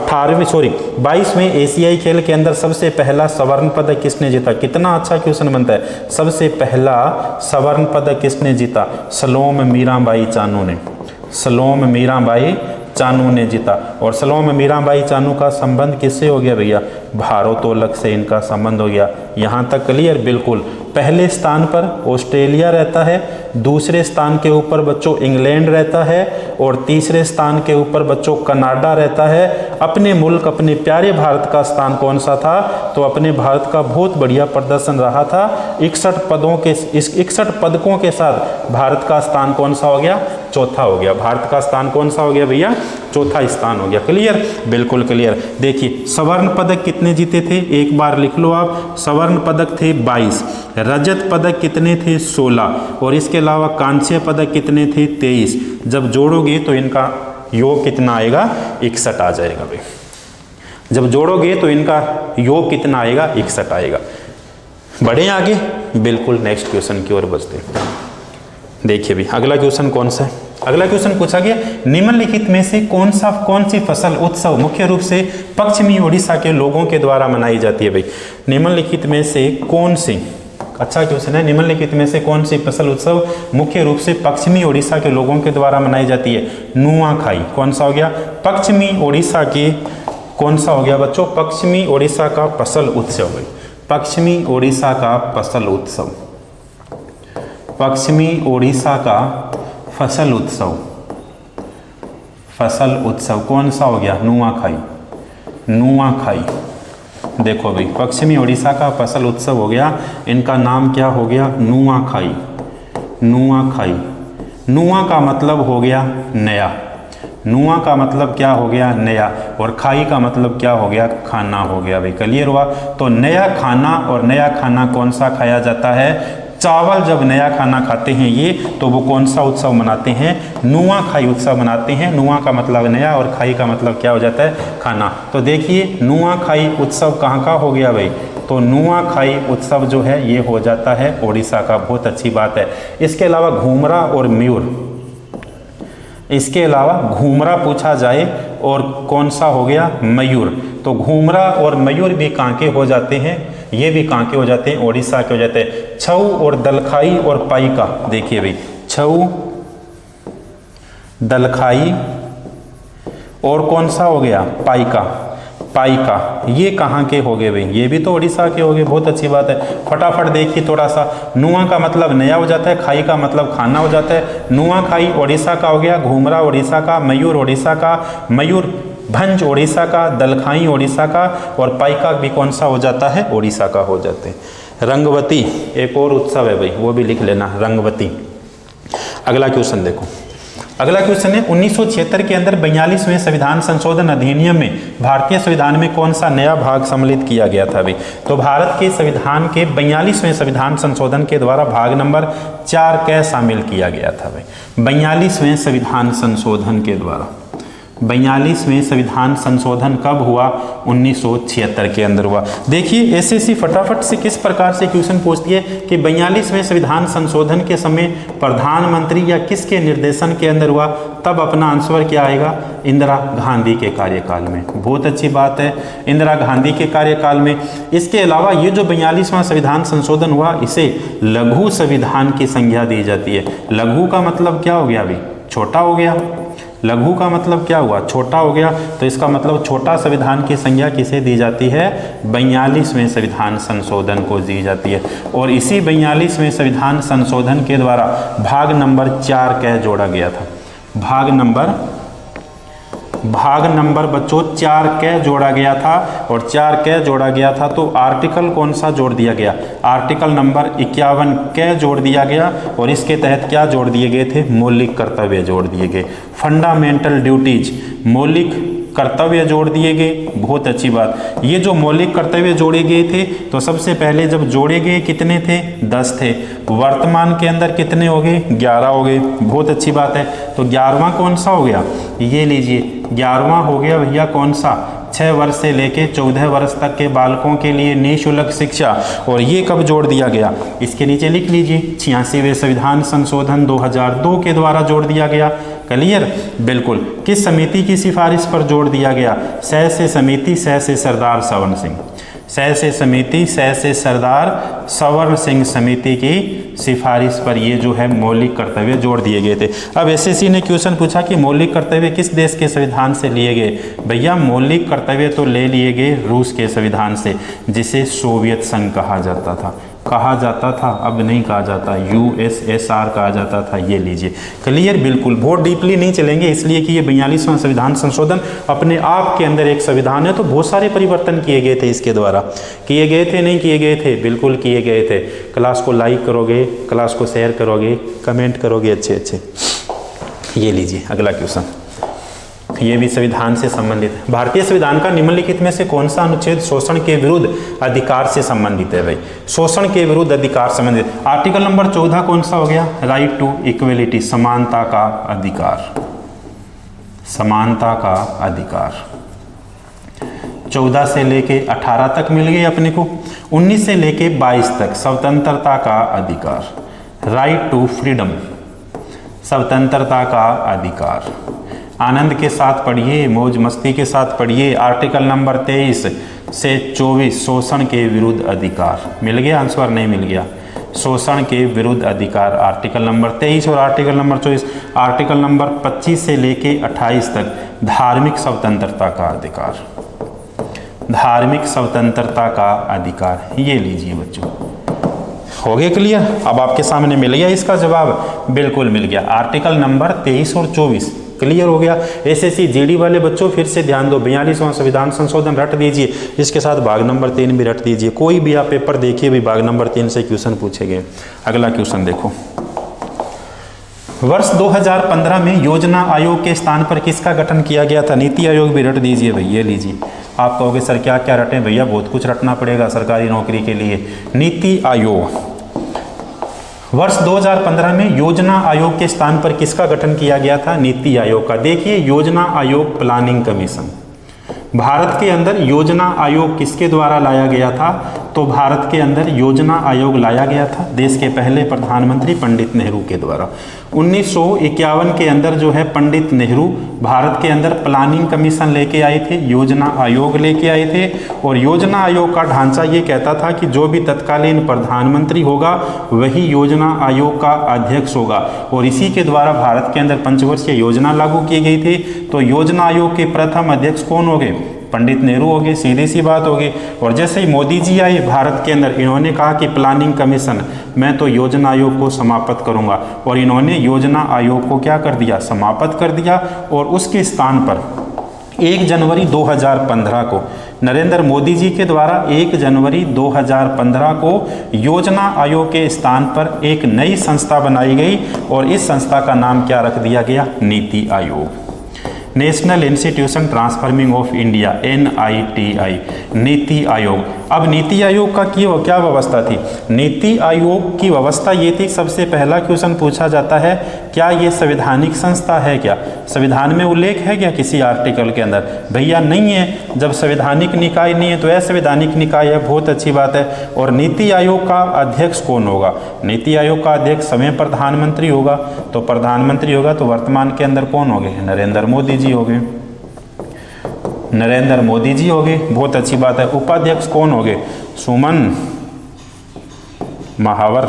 22वें एशियाई खेल के अंदर सबसे पहला स्वर्ण पदक किसने जीता? कितना अच्छा क्वेश्चन बनता है। सबसे पहला स्वर्ण पदक किसने जीता? सलोम मीराबाई चानू ने, सलोम मीराबाई चानू ने जीता। और सलोम मीराबाई चानू का संबंध किससे हो गया भैया? भारोत्तोलक से इनका संबंध हो गया। यहाँ तक क्लियर? बिल्कुल। पहले स्थान पर ऑस्ट्रेलिया रहता है, दूसरे स्थान के ऊपर बच्चों इंग्लैंड रहता है और तीसरे स्थान के ऊपर बच्चों कनाडा रहता है। अपने मुल्क, अपने प्यारे भारत का स्थान कौन सा था? तो अपने भारत का बहुत बढ़िया प्रदर्शन रहा था। 61 पदकों के साथ भारत का स्थान कौन सा हो गया? चौथा हो गया। भारत का स्थान कौन सा हो गया भैया? चौथा स्थान हो गया। क्लियर? बिल्कुल क्लियर। देखिए स्वर्ण पदक कितने जीते थे? एक बार लिख लो आप। स्वर्ण पदक थे 22, रजत पदक कितने थे? 16, और इसके अलावा कांस्य पदक कितने थे? 23। जब जोड़ोगे तो इनका योग कितना आएगा? 61 आ जाएगा भाई। जब जोड़ोगे तो इनका योग कितना आएगा? 61 आएगा। बढ़े आगे? बिल्कुल। नेक्स्ट क्वेश्चन की ओर बढ़ते हैं। देखिए भी अगला क्वेश्चन कौन सा है? अगला क्वेश्चन पूछा गया निम्नलिखित में से कौन सी फसल उत्सव मुख्य रूप से पश्चिमी ओडिशा के लोगों के द्वारा मनाई जाती है भाई? निम्नलिखित में से कौन सी, अच्छा क्वेश्चन है, निम्नलिखित में से कौन सी फसल उत्सव मुख्य रूप से पश्चिमी ओडिशा के लोगों के द्वारा मनाई जाती है? नुआखाई। कौन सा हो गया? पश्चिमी ओडिशा के कौन सा हो गया बच्चों? पश्चिमी ओडिशा का फसल उत्सव भाई। पश्चिमी ओडिशा का फसल उत्सव, पश्चिमी ओडिशा का फसल उत्सव, फसल उत्सव कौन सा हो गया? नुआखाई। नुआखाई। देखो भाई पश्चिमी ओडिशा का फसल उत्सव हो गया, इनका नाम क्या हो गया? नुआखाई। नुआखाई। नुआ का मतलब हो गया नया, नुआ का मतलब क्या हो गया? नया, और खाई का मतलब क्या हो गया? खाना हो गया भाई। क्लियर हुआ? तो नया खाना, और नया खाना कौन सा खाया जाता है? चावल जब नया खाना खाते हैं ये, तो वो कौन सा उत्सव मनाते हैं? नुआखाई उत्सव मनाते हैं। नुआ का मतलब नया और खाई का मतलब क्या हो जाता है? खाना। तो देखिए नुआखाई उत्सव कहाँ का हो गया भाई? तो नुआखाई उत्सव जो है ये हो जाता है ओडिशा का। बहुत अच्छी बात है। इसके अलावा घूमरा और मयूर, इसके अलावा घूमरा पूछा जाए और कौन सा हो गया? मयूर। तो घूमरा और मयूर भी कहाँ के हो जाते हैं? ये भी कहाँ के हो जाते हैं? ओडिशा के हो जाते हैं। छऊ और दलखाई और पाइका, देखिए भाई छऊ, दलखाई और कौन सा हो गया? पाइका। पाइका ये कहाँ के हो गए भाई? ये भी तो ओडिशा के हो गए। बहुत अच्छी बात है। फटाफट देखिए थोड़ा सा। नुआ का मतलब नया हो जाता है, खाई का मतलब खाना हो जाता है। नुआ खाई ओडिशा का हो गया, घूमरा ओडिशा का, मयूर ओडिशा का, मयूर भंज ओडिशा का, दलखाई ओडिशा का, और पाइका भी कौन सा हो जाता है? ओडिशा का हो जाते हैं। रंगवती एक और उत्सव है भाई, वो भी लिख लेना, रंगवती। अगला क्वेश्चन देखो। अगला क्वेश्चन है 1976 के अंदर 42वें संविधान संशोधन अधिनियम में भारतीय संविधान में कौन सा नया भाग सम्मिलित किया गया था भाई? तो भारत के संविधान के 42वें संविधान संशोधन के द्वारा भाग नंबर 4 क्या शामिल किया गया था भाई? 42वें संविधान संशोधन के द्वारा। 42वें संविधान संशोधन कब हुआ? 1976 के अंदर हुआ। देखिए एसएससी फटाफट से किस प्रकार से क्वेश्चन पूछती है कि 42वें संविधान संशोधन के समय प्रधानमंत्री या किसके निर्देशन के अंदर हुआ? तब अपना आंसर क्या आएगा? इंदिरा गांधी के कार्यकाल में। बहुत अच्छी बात है, इंदिरा गांधी के कार्यकाल में। इसके अलावा ये जो 42वां संविधान संशोधन हुआ, इसे लघु संविधान की संज्ञा दी जाती है। लघु का मतलब क्या हो गया अभी? छोटा हो गया। लघु का मतलब क्या हुआ? छोटा हो गया। तो इसका मतलब छोटा संविधान की संज्ञा किसे दी जाती है? 42वें संविधान संशोधन को दी जाती है। और इसी 42वें संविधान संशोधन के द्वारा भाग नंबर 4 क्या जोड़ा गया था? भाग नंबर बच्चों 4 क्या जोड़ा गया था? और 4 क्या जोड़ा गया था? तो आर्टिकल कौन सा जोड़ दिया गया? आर्टिकल नंबर 51 क्या जोड़ दिया गया? और इसके तहत क्या जोड़ दिए गए थे? मौलिक कर्तव्य जोड़ दिए गए। फंडामेंटल ड्यूटीज, मौलिक कर्तव्य जोड़ दिए गए। बहुत अच्छी बात। ये जो मौलिक कर्तव्य जोड़े गए थे, तो सबसे पहले जब जोड़े गए कितने थे? 10 थे। वर्तमान के अंदर कितने हो गए? 11 हो गए। बहुत अच्छी बात है। तो 11वां कौन सा हो गया? ये लीजिए 11वां हो गया भैया कौन सा? 6 वर्ष से लेके 14 वर्ष तक के बालकों के लिए निःशुल्क शिक्षा। और ये कब जोड़ दिया गया? इसके नीचे लिख लीजिए 86वें संविधान संशोधन 2002 के द्वारा जोड़ दिया गया। क्लियर? बिल्कुल। किस समिति की सिफारिश पर जोड़ दिया गया? सह से समिति, सह से सरदार सवन सिंह। सह से समिति, सह से सरदार सवर्ण सिंह समिति की सिफारिश पर ये जो है मौलिक कर्तव्य जोड़ दिए गए थे। अब एसएससी ने क्वेश्चन पूछा कि मौलिक कर्तव्य किस देश के संविधान से लिए गए। भैया मौलिक कर्तव्य तो ले लिए गए रूस के संविधान से, जिसे सोवियत संघ कहा जाता था। अब नहीं कहा जाता, यूएसएसआर कहा जाता था। ये लीजिए, क्लियर, बिल्कुल। बहुत डीपली नहीं चलेंगे, इसलिए कि ये 42वां संविधान संशोधन अपने आप के अंदर एक संविधान है, तो बहुत सारे परिवर्तन किए गए थे इसके द्वारा। किए गए थे, नहीं किए गए थे, बिल्कुल किए गए थे। क्लास को लाइक करोगे, क्लास को शेयर करोगे, कमेंट करोगे अच्छे। ये लीजिए अगला क्वेश्चन, ये भी संविधान से संबंधित है। भारतीय संविधान का निम्नलिखित में से कौन सा अनुच्छेद शोषण के विरुद्ध अधिकार से संबंधित है। भाई शोषण के विरुद्ध अधिकार संबंधित, आर्टिकल नंबर 14 कौन सा हो गया, राइट टू इक्वलिटी, समानता का अधिकार। समानता का अधिकार 14 से लेके 18 तक मिल गई अपने को। 19 से लेके 22 तक स्वतंत्रता का अधिकार, राइट टू फ्रीडम, स्वतंत्रता का अधिकार। आनंद के साथ पढ़िए, मौज मस्ती के साथ पढ़िए। आर्टिकल नंबर 23 से 24 शोषण के विरुद्ध अधिकार, मिल गया आंसर, नहीं मिल गया। शोषण के विरुद्ध अधिकार आर्टिकल नंबर 23 और आर्टिकल नंबर 24। आर्टिकल नंबर 25 से लेके 28 तक धार्मिक स्वतंत्रता का अधिकार, धार्मिक स्वतंत्रता का अधिकार। ये लीजिए बच्चों, हो गया क्लियर। अब आपके सामने मिल गया इसका जवाब, बिल्कुल मिल गया। आर्टिकल नंबर 23 और 24 क्लियर हो गया। एसएससी जीडी वाले बच्चों फिर से ध्यान दो, 42वां संविधान संशोधन रट दीजिए, इसके साथ भाग नंबर 3 भी रट दीजिए। कोई भी आप पेपर देखिए भी भाग नंबर 3 से क्वेश्चन पूछे गए। अगला क्वेश्चन देखो, वर्ष 2015 में योजना आयोग के स्थान पर किसका गठन किया गया था। नीति आयोग भी रट दीजिए भाई, ये लीजिए। आप कहोगे सर क्या क्या रटें, भैया बहुत कुछ रटना पड़ेगा सरकारी नौकरी के लिए। नीति आयोग, वर्ष 2015 में योजना आयोग के स्थान पर किसका गठन किया गया था, नीति आयोग का। देखिए योजना आयोग, प्लानिंग कमीशन। भारत के अंदर योजना आयोग किसके द्वारा लाया गया था, तो भारत के अंदर योजना आयोग लाया गया था देश के पहले प्रधानमंत्री पंडित नेहरू के द्वारा। 1951 के अंदर जो है पंडित नेहरू भारत के अंदर प्लानिंग कमीशन लेके आए थे, योजना आयोग लेके आए थे। और योजना आयोग का ढांचा ये कहता था कि जो भी तत्कालीन प्रधानमंत्री होगा वही योजना आयोग का अध्यक्ष होगा, और इसी के द्वारा भारत के अंदर पंचवर्षीय योजना लागू की गई थी। तो योजना आयोग के प्रथम अध्यक्ष कौन हो गए, पंडित नेहरू हो गए, सीधी सी बात होगी। और जैसे ही मोदी जी आए भारत के अंदर, इन्होंने कहा कि प्लानिंग कमीशन, मैं तो योजना आयोग को समाप्त करूंगा, और इन्होंने योजना आयोग को क्या कर दिया, समाप्त कर दिया। और उसके स्थान पर 1 जनवरी 2015 को नरेंद्र मोदी जी के द्वारा 1 जनवरी 2015 को योजना आयोग के स्थान पर एक नई संस्था बनाई गई, और इस संस्था का नाम क्या रख दिया गया, NITI Aayog, national institution transforming of India, NITI, NITI Aayog. अब नीति आयोग का क्या व्यवस्था थी, नीति आयोग की व्यवस्था ये थी, सबसे पहला क्वेश्चन पूछा जाता है क्या ये संवैधानिक संस्था है, क्या संविधान में उल्लेख है क्या किसी आर्टिकल के अंदर, भैया नहीं है। जब संवैधानिक निकाय नहीं है तो असंवैधानिक निकाय है, बहुत अच्छी बात है। और नीति आयोग का अध्यक्ष कौन होगा, नीति आयोग का अध्यक्ष समय प्रधानमंत्री होगा, तो प्रधानमंत्री होगा तो वर्तमान के अंदर कौन हो गए, नरेंद्र मोदी जी हो गए, नरेंद्र मोदी जी हो गए, बहुत अच्छी बात है। उपाध्यक्ष कौन हो गए, सुमन महावर,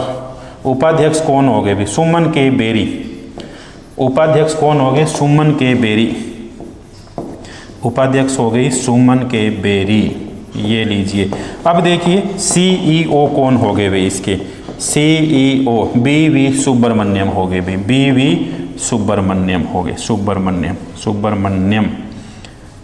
उपाध्यक्ष कौन हो गए भी, सुमन के बेरी, उपाध्यक्ष कौन हो गए, सुमन के बेरी, उपाध्यक्ष हो गई सुमन के बेरी, ये लीजिए। अब देखिए CEO कौन हो गए भाई इसके, CEO BV सुब्रमण्यम हो गए भाई, BV सुब्रमण्यम हो गए, सुब्रमण्यम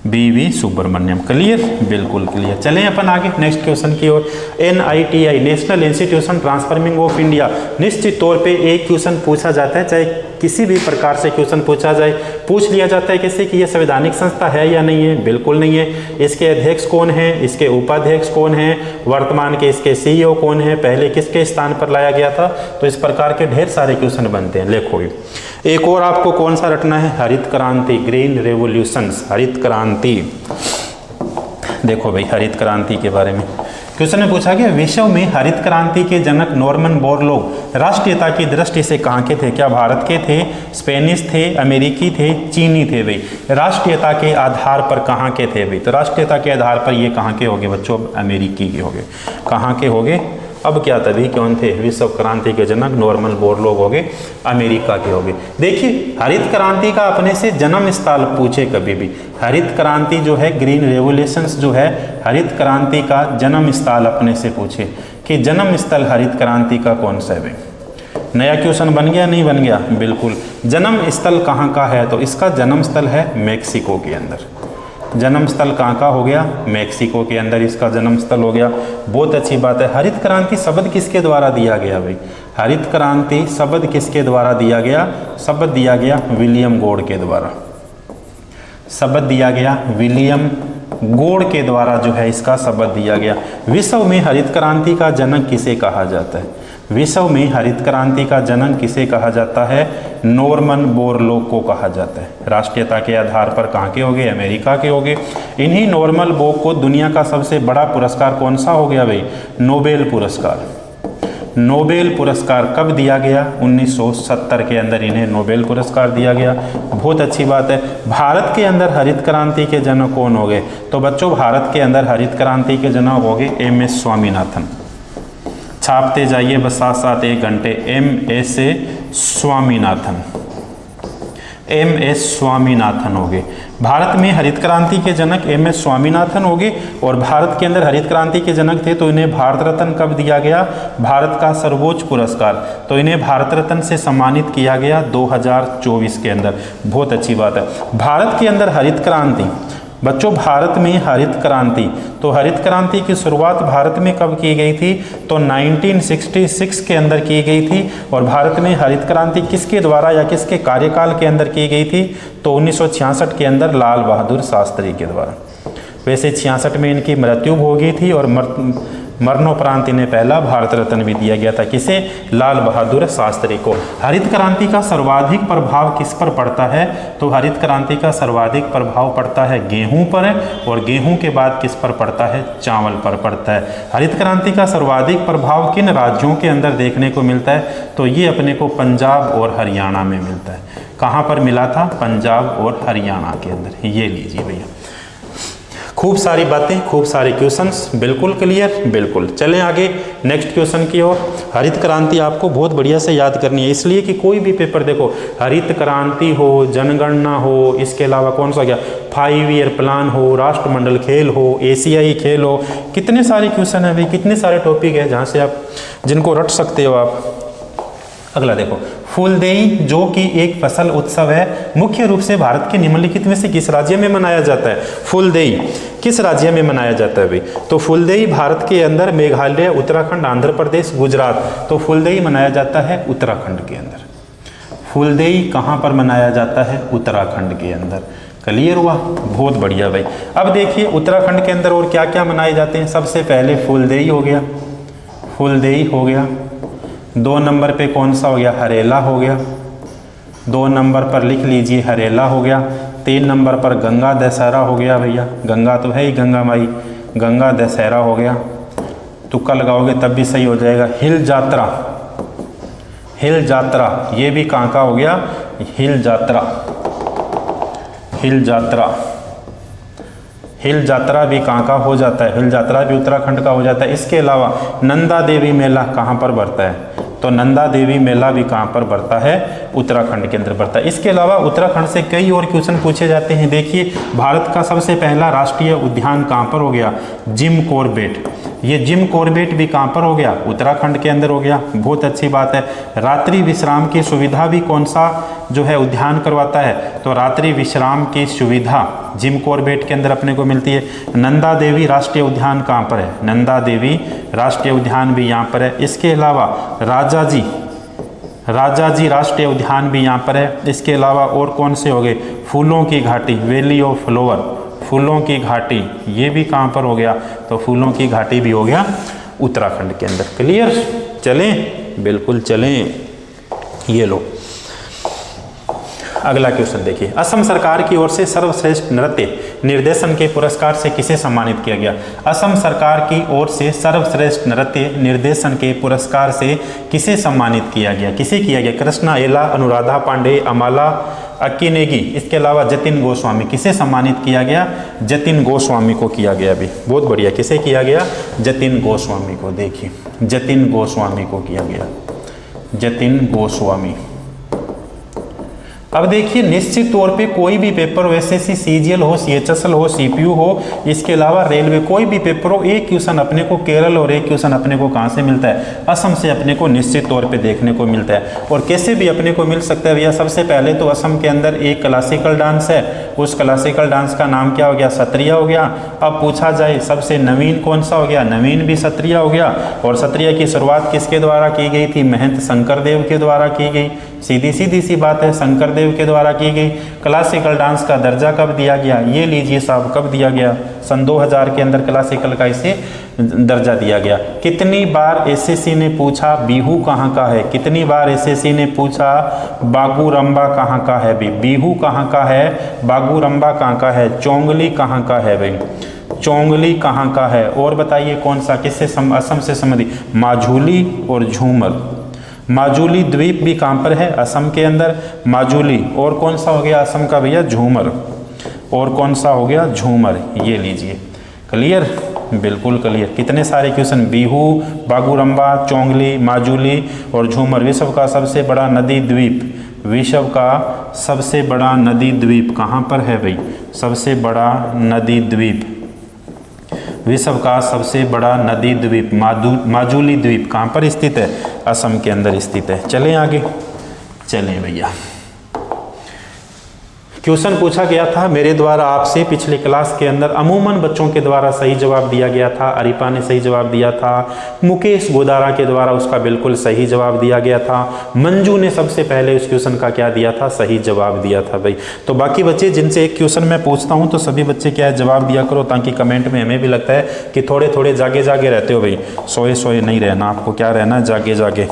BV सुब्रमण्यम। क्लियर, बिल्कुल क्लियर। चलें अपन आगे नेक्स्ट क्वेश्चन की ओर। NITI, national institution transforming of India. निश्चित तौर पे एक क्वेश्चन पूछा जाता है, चाहे किसी भी प्रकार से क्वेश्चन पूछा जाए, पूछ लिया जाता है किसी कि ये संवैधानिक संस्था है या नहीं है, बिल्कुल नहीं है। इसके अध्यक्ष कौन है, इसके उपाध्यक्ष कौन है, वर्तमान के इसके CEO कौन है, पहले किसके स्थान पर लाया गया था, तो इस प्रकार के ढेर सारे क्वेश्चन बनते हैं। देखो एक और आपको कौन सा रटना है, हरित क्रांति, ग्रीन रेवोल्यूशंस, हरित क्रांति। देखो भाई हरित क्रांति के बारे में क्वेश्चन ने पूछा कि विश्व में हरित क्रांति के जनक नॉर्मन बोरलॉग राष्ट्रीयता की दृष्टि से कहाँ के थे? क्या भारत के थे, स्पेनिश थे, अमेरिकी थे, चीनी थे? भाई राष्ट्रीयता के आधार पर कहाँ के थे भाई? तो राष्ट्रीयता के आधार पर ये कहाँ के होंगे बच्चों? अमेरिकी के होंगे। कहाँ के होंगे? अब क्या तभी कौन थे? विश्व क्रांति के जनक नॉर्मन बोरलॉग हो गए, अमेरिका के हो गए। देखिए हरित क्रांति का अपने से जन्म स्थल पूछे कभी भी, हरित क्रांति जो है, ग्रीन रेवोल्यूशंस जो है, हरित क्रांति का जन्म स्थल अपने से पूछे कि जन्म स्थल हरित क्रांति का कौन सा है? नया क्वेश्चन बन गया नहीं बन गया? बिल्कुल। जन्म स्थल कहाँ का है? तो इसका जन्म स्थल है मैक्सिको के अंदर। जन्म स्थल कहाँ का हो गया? मैक्सिको के अंदर इसका जन्म स्थल हो गया। बहुत अच्छी बात है। हरित क्रांति शब्द किसके द्वारा दिया गया भाई? हरित क्रांति शब्द किसके द्वारा दिया गया? शब्द दिया गया विलियम गॉड के द्वारा। शब्द दिया गया विलियम गॉड के द्वारा जो है इसका शब्द दिया गया। विश्व में हरित क्रांति का जनक किसे कहा जाता है? विश्व में हरित क्रांति का जनक किसे कहा जाता है? नॉर्मन बोरलॉग को कहा जाता है। राष्ट्रीयता के आधार पर कहाँ के हो गए? अमेरिका के हो गए। इन्हीं नॉर्मन बोरलॉग को दुनिया का सबसे बड़ा पुरस्कार कौन सा हो गया भाई? नोबेल पुरस्कार। नोबेल पुरस्कार कब दिया गया? 1970 के अंदर इन्हें नोबेल पुरस्कार दिया गया। बहुत अच्छी बात है। भारत के अंदर हरित क्रांति के जनक कौन हो गए? तो बच्चों भारत के अंदर हरित क्रांति के जनक हो गए MS स्वामीनाथन। छापते जाइए बस साथ साथ 1 घंटे। MS स्वामीनाथन, MS स्वामीनाथन हो गए। भारत में हरित क्रांति के जनक MS स्वामीनाथन हो गए और भारत के अंदर हरित क्रांति के जनक थे तो इन्हें भारत रत्न कब दिया गया? भारत का सर्वोच्च पुरस्कार, तो इन्हें भारत रत्न से सम्मानित किया गया 2024 के अंदर। बहुत अच्छी बात है। भारत के अंदर हरित क्रांति बच्चों, भारत में हरित क्रांति, तो हरित क्रांति की शुरुआत भारत में कब की गई थी? तो 1966 के अंदर की गई थी। और भारत में हरित क्रांति किसके द्वारा या किसके कार्यकाल के अंदर की गई थी? तो 1966 के अंदर लाल बहादुर शास्त्री के द्वारा। वैसे 66 में इनकी मृत्यु हो गई थी और मरणोपरांत इन्हें पहला भारत रत्न भी दिया गया था। किसे? लाल बहादुर शास्त्री को। हरित क्रांति का सर्वाधिक प्रभाव किस पर पड़ता है? तो हरित क्रांति का सर्वाधिक प्रभाव पड़ता है गेहूं पर, और गेहूं के बाद किस पर पड़ता है? चावल पर पड़ता है। हरित क्रांति का सर्वाधिक प्रभाव किन राज्यों के अंदर देखने को मिलता है? तो ये अपने को पंजाब और हरियाणा में मिलता है। कहाँ पर मिला था? पंजाब और हरियाणा के अंदर। ये लीजिए भैया, खूब सारी बातें, खूब सारे क्वेश्चंस, बिल्कुल क्लियर। बिल्कुल चलें आगे नेक्स्ट क्वेश्चन की ओर। हरित क्रांति आपको बहुत बढ़िया से याद करनी है, इसलिए कि कोई भी पेपर देखो, हरित क्रांति हो, जनगणना हो, इसके अलावा कौन सा गया 5 ईयर प्लान हो, राष्ट्रमंडल खेल हो, एशियाई खेल हो, कितने सारे क्वेश्चन है भाई, कितने सारे टॉपिक है जहाँ से आप जिनको रट सकते हो आप। अगला देखो, फूलदेई जो कि एक फसल उत्सव है, मुख्य रूप से भारत के निम्नलिखित में से किस राज्य में मनाया जाता है? फूलदेई किस राज्य में मनाया जाता है भाई? तो फूलदेई भारत के अंदर मेघालय, उत्तराखंड, आंध्र प्रदेश, गुजरात। तो फूलदेई मनाया जाता है उत्तराखंड के अंदर। फूलदेई कहाँ पर मनाया जाता है? उत्तराखंड के अंदर। क्लियर हुआ? बहुत बढ़िया भाई। अब देखिए उत्तराखंड के अंदर और क्या क्या मनाए जाते हैं। सबसे पहले फूलदेई हो गया, फूलदेई हो गया। 2 नंबर पे कौन सा हो गया? हरेला हो गया। 2 नंबर पर लिख लीजिए हरेला हो गया। 3 नंबर पर गंगा दशहरा हो गया भैया, गंगा तो है ही गंगा माई, गंगा दशहरा हो गया। तुक्का लगाओगे तब भी सही हो जाएगा। हिल जात्रा, हिल जात्रा ये भी कहाँ का हो गया? हिल जात्रा, हिल जात्रा, हिल जात्रा भी कहाँ का हो जाता है? हिल जात्रा भी उत्तराखंड का हो जाता है। इसके अलावा नंदा देवी मेला कहाँ पर बढ़ता है? तो नंदा देवी मेला भी कहाँ पर बढ़ता है? उत्तराखंड के अंदर बढ़ता है। इसके अलावा उत्तराखंड से कई और क्वेश्चन पूछे जाते हैं। देखिए भारत का सबसे पहला राष्ट्रीय उद्यान कहाँ पर हो गया? Jim Corbett. ये जिम कॉर्बेट भी कहाँ पर हो गया? उत्तराखंड के अंदर हो गया। बहुत अच्छी बात है। रात्रि विश्राम की सुविधा भी कौन सा जो है उद्यान करवाता है? तो रात्रि विश्राम की सुविधा जिम कॉर्बेट के अंदर अपने को मिलती है। नंदा देवी राष्ट्रीय उद्यान कहाँ पर है? नंदा देवी राष्ट्रीय उद्यान भी यहाँ पर है। इसके अलावा राजाजी राष्ट्रीय उद्यान भी यहाँ पर है। इसके अलावा और कौन से हो गए? फूलों की घाटी, वैली ऑफ फ्लावर, फूलों की घाटी, ये भी कहाँ पर हो गया? तो फूलों की घाटी भी हो गया उत्तराखंड के अंदर। क्लियर? चलें, बिल्कुल चलें। ये लो अगला क्वेश्चन देखिए, असम सरकार की ओर से सर्वश्रेष्ठ नृत्य निर्देशन के पुरस्कार से किसे सम्मानित किया गया? असम सरकार की ओर से सर्वश्रेष्ठ नृत्य निर्देशन के पुरस्कार से किसे सम्मानित किया गया? किसे किया गया? कृष्णा एला, अनुराधा पांडे, अमाला अक्कीनेगी, इसके अलावा जतिन गोस्वामी। किसे सम्मानित किया गया? जतिन गोस्वामी को किया गया। भी बहुत बढ़िया, किसे किया गया? जतिन गोस्वामी को। देखिए, जतिन गोस्वामी को किया गया, जतिन गोस्वामी। अब देखिए, निश्चित तौर पे कोई भी पेपर हो, एसएससी सीजीएल हो, सीएचएसएल हो, सीपीयू हो, इसके अलावा रेलवे, कोई भी पेपर हो, एक क्वेश्चन अपने को केरल और एक क्वेश्चन अपने को कहाँ से मिलता है? असम से अपने को निश्चित तौर पे देखने को मिलता है। और कैसे भी अपने को मिल सकता है भैया? सबसे पहले तो असम के अंदर एक क्लासिकल डांस है, उस क्लासिकल डांस का नाम क्या हो गया? सत्रिया हो गया। अब पूछा जाए सबसे नवीन कौन सा हो गया? नवीन भी सत्रिया हो गया। और सत्रिया की शुरुआत किसके द्वारा की गई थी? महंत शंकरदेव के द्वारा की गई। सीधी सी बात है, शंकरदेव के द्वारा की गई। क्लासिकल डांस का दर्जा कब दिया गया? ये लीजिए साहब, कब दिया गया? सन 2000 के अंदर क्लासिकल का इसे दर्जा दिया गया। कितनी बार एसएससी ने पूछा बिहू कहाँ का है? कितनी बार एसएससी ने पूछा बागूरंबा कहाँ का है? भी बिहू कहाँ का है? बागूरंबा कहाँ का है? चोंगली कहाँ का है? भाई चोंगली कहाँ का है? और बताइए कौन सा, किससे असम से संबंधित? माजुली और झूमर। माजुली द्वीप भी कहाँ पर है? असम के अंदर, माजुली। और कौन सा हो गया असम का भैया? झूमर। और कौन सा हो गया? झूमर। ये लीजिए, क्लियर, बिल्कुल क्लियर। कितने सारे क्वेश्चन? बिहू, बागूरंबा, चोंगली, माजुली और झूमर। विश्व का सबसे बड़ा नदी द्वीप, विश्व का सबसे बड़ा नदी द्वीप कहाँ पर है भाई? सबसे बड़ा नदी द्वीप, विश्व का सबसे बड़ा नदी द्वीप माजुली द्वीप कहाँ पर स्थित है? असम के अंदर स्थित है। चलें आगे, चलें भैया। क्वेश्चन पूछा गया था मेरे द्वारा आपसे पिछले क्लास के अंदर, अमूमन बच्चों के द्वारा सही जवाब दिया गया था। अरिपा ने सही जवाब दिया था, मुकेश गोदारा के द्वारा उसका बिल्कुल सही जवाब दिया गया था, मंजू ने सबसे पहले उस क्वेश्चन का क्या दिया था? सही जवाब दिया था भाई। तो बाकी बच्चे जिनसे एक क्वेश्चन मैं पूछता हूँ तो सभी बच्चे क्या है? जवाब दिया करो, ताकि कमेंट में हमें भी लगता है कि थोड़े थोड़े जागे जागे रहते हो भाई। सोए सोए नहीं रहना, आपको क्या रहना? जागे जागे,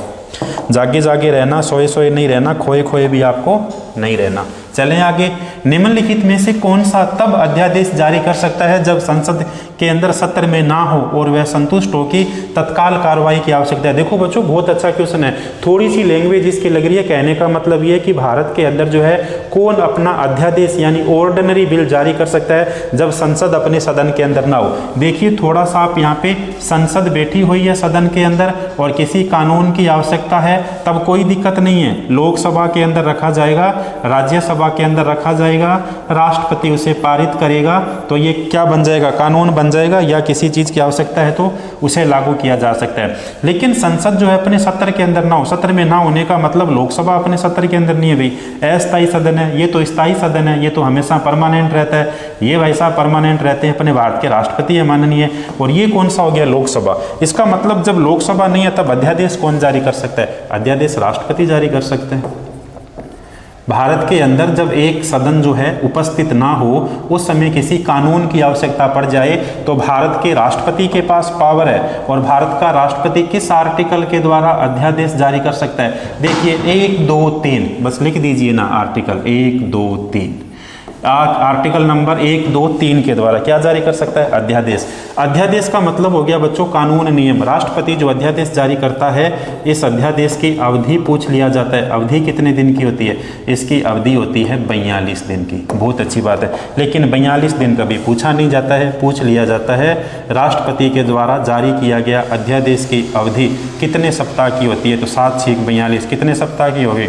जागे जागे रहना, सोए सोए नहीं रहना, खोए खोए भी आपको नहीं रहना। चलें आगे। निम्नलिखित में से कौन सा तब अध्यादेश जारी कर सकता है जब संसद के अंदर सत्र में ना हो और वह संतुष्ट हो कि तत्काल कार्रवाई की आवश्यकता है? देखो बच्चों, बहुत अच्छा क्वेश्चन है। थोड़ी सी लैंग्वेज इसकी लग रही है, कहने का मतलब ये है कि भारत के अंदर जो है कौन अपना अध्यादेश यानी ऑर्डिनरी बिल जारी कर सकता है जब संसद अपने सदन के अंदर ना हो। देखिए थोड़ा सा आप यहाँ पे, संसद बैठी हुई है सदन के अंदर और किसी कानून की आवश्यकता है, तब कोई दिक्कत नहीं है। लोकसभा के अंदर रखा जाएगा, राज्यसभा के अंदर रखा जाएगा, राष्ट्रपति उसे पारित करेगा, तो ये क्या बन जाएगा? कानून बन जाएगा, या किसी चीज की आवश्यकता है तो उसे लागू किया जा सकता है। लेकिन संसद जो है अपने सत्र के अंदर ना हो, सत्र में ना होने का मतलब लोकसभा अपने सत्र के अंदर नहीं है भाई। अस्थायी सदन है, ये तो स्थायी सदन है, ये तो हमेशा परमानेंट रहता है। ये भाई साहब परमानेंट रहते हैं, अपने भारत के राष्ट्रपति है माननीय। और ये कौन सा हो गया? लोकसभा। इसका मतलब जब लोकसभा नहीं है तब अध्यादेश कौन जारी कर सकता है? अध्यादेश राष्ट्रपति जारी कर सकते हैं। भारत के अंदर जब एक सदन जो है उपस्थित ना हो, उस समय किसी कानून की आवश्यकता पड़ जाए तो भारत के राष्ट्रपति के पास पावर है, और भारत का राष्ट्रपति किस आर्टिकल के द्वारा अध्यादेश जारी कर सकता है? देखिए 1, 2, 3 बस लिख दीजिए ना, आर्टिकल 1, 2, 3, आर्टिकल नंबर 1, 2, 3 के द्वारा क्या जारी कर सकता है? अध्यादेश। अध्यादेश का मतलब हो गया बच्चों कानून, नियम। राष्ट्रपति जो अध्यादेश जारी करता है, इस अध्यादेश की अवधि पूछ लिया जाता है। अवधि कितने दिन की होती है? इसकी अवधि होती है 42 दिन की। बहुत अच्छी बात है, लेकिन 42 दिन कभी पूछा नहीं जाता है, पूछ लिया जाता है राष्ट्रपति के द्वारा जारी किया गया अध्यादेश की अवधि कितने सप्ताह की होती है? तो 7 6 42 कितने सप्ताह की होगी?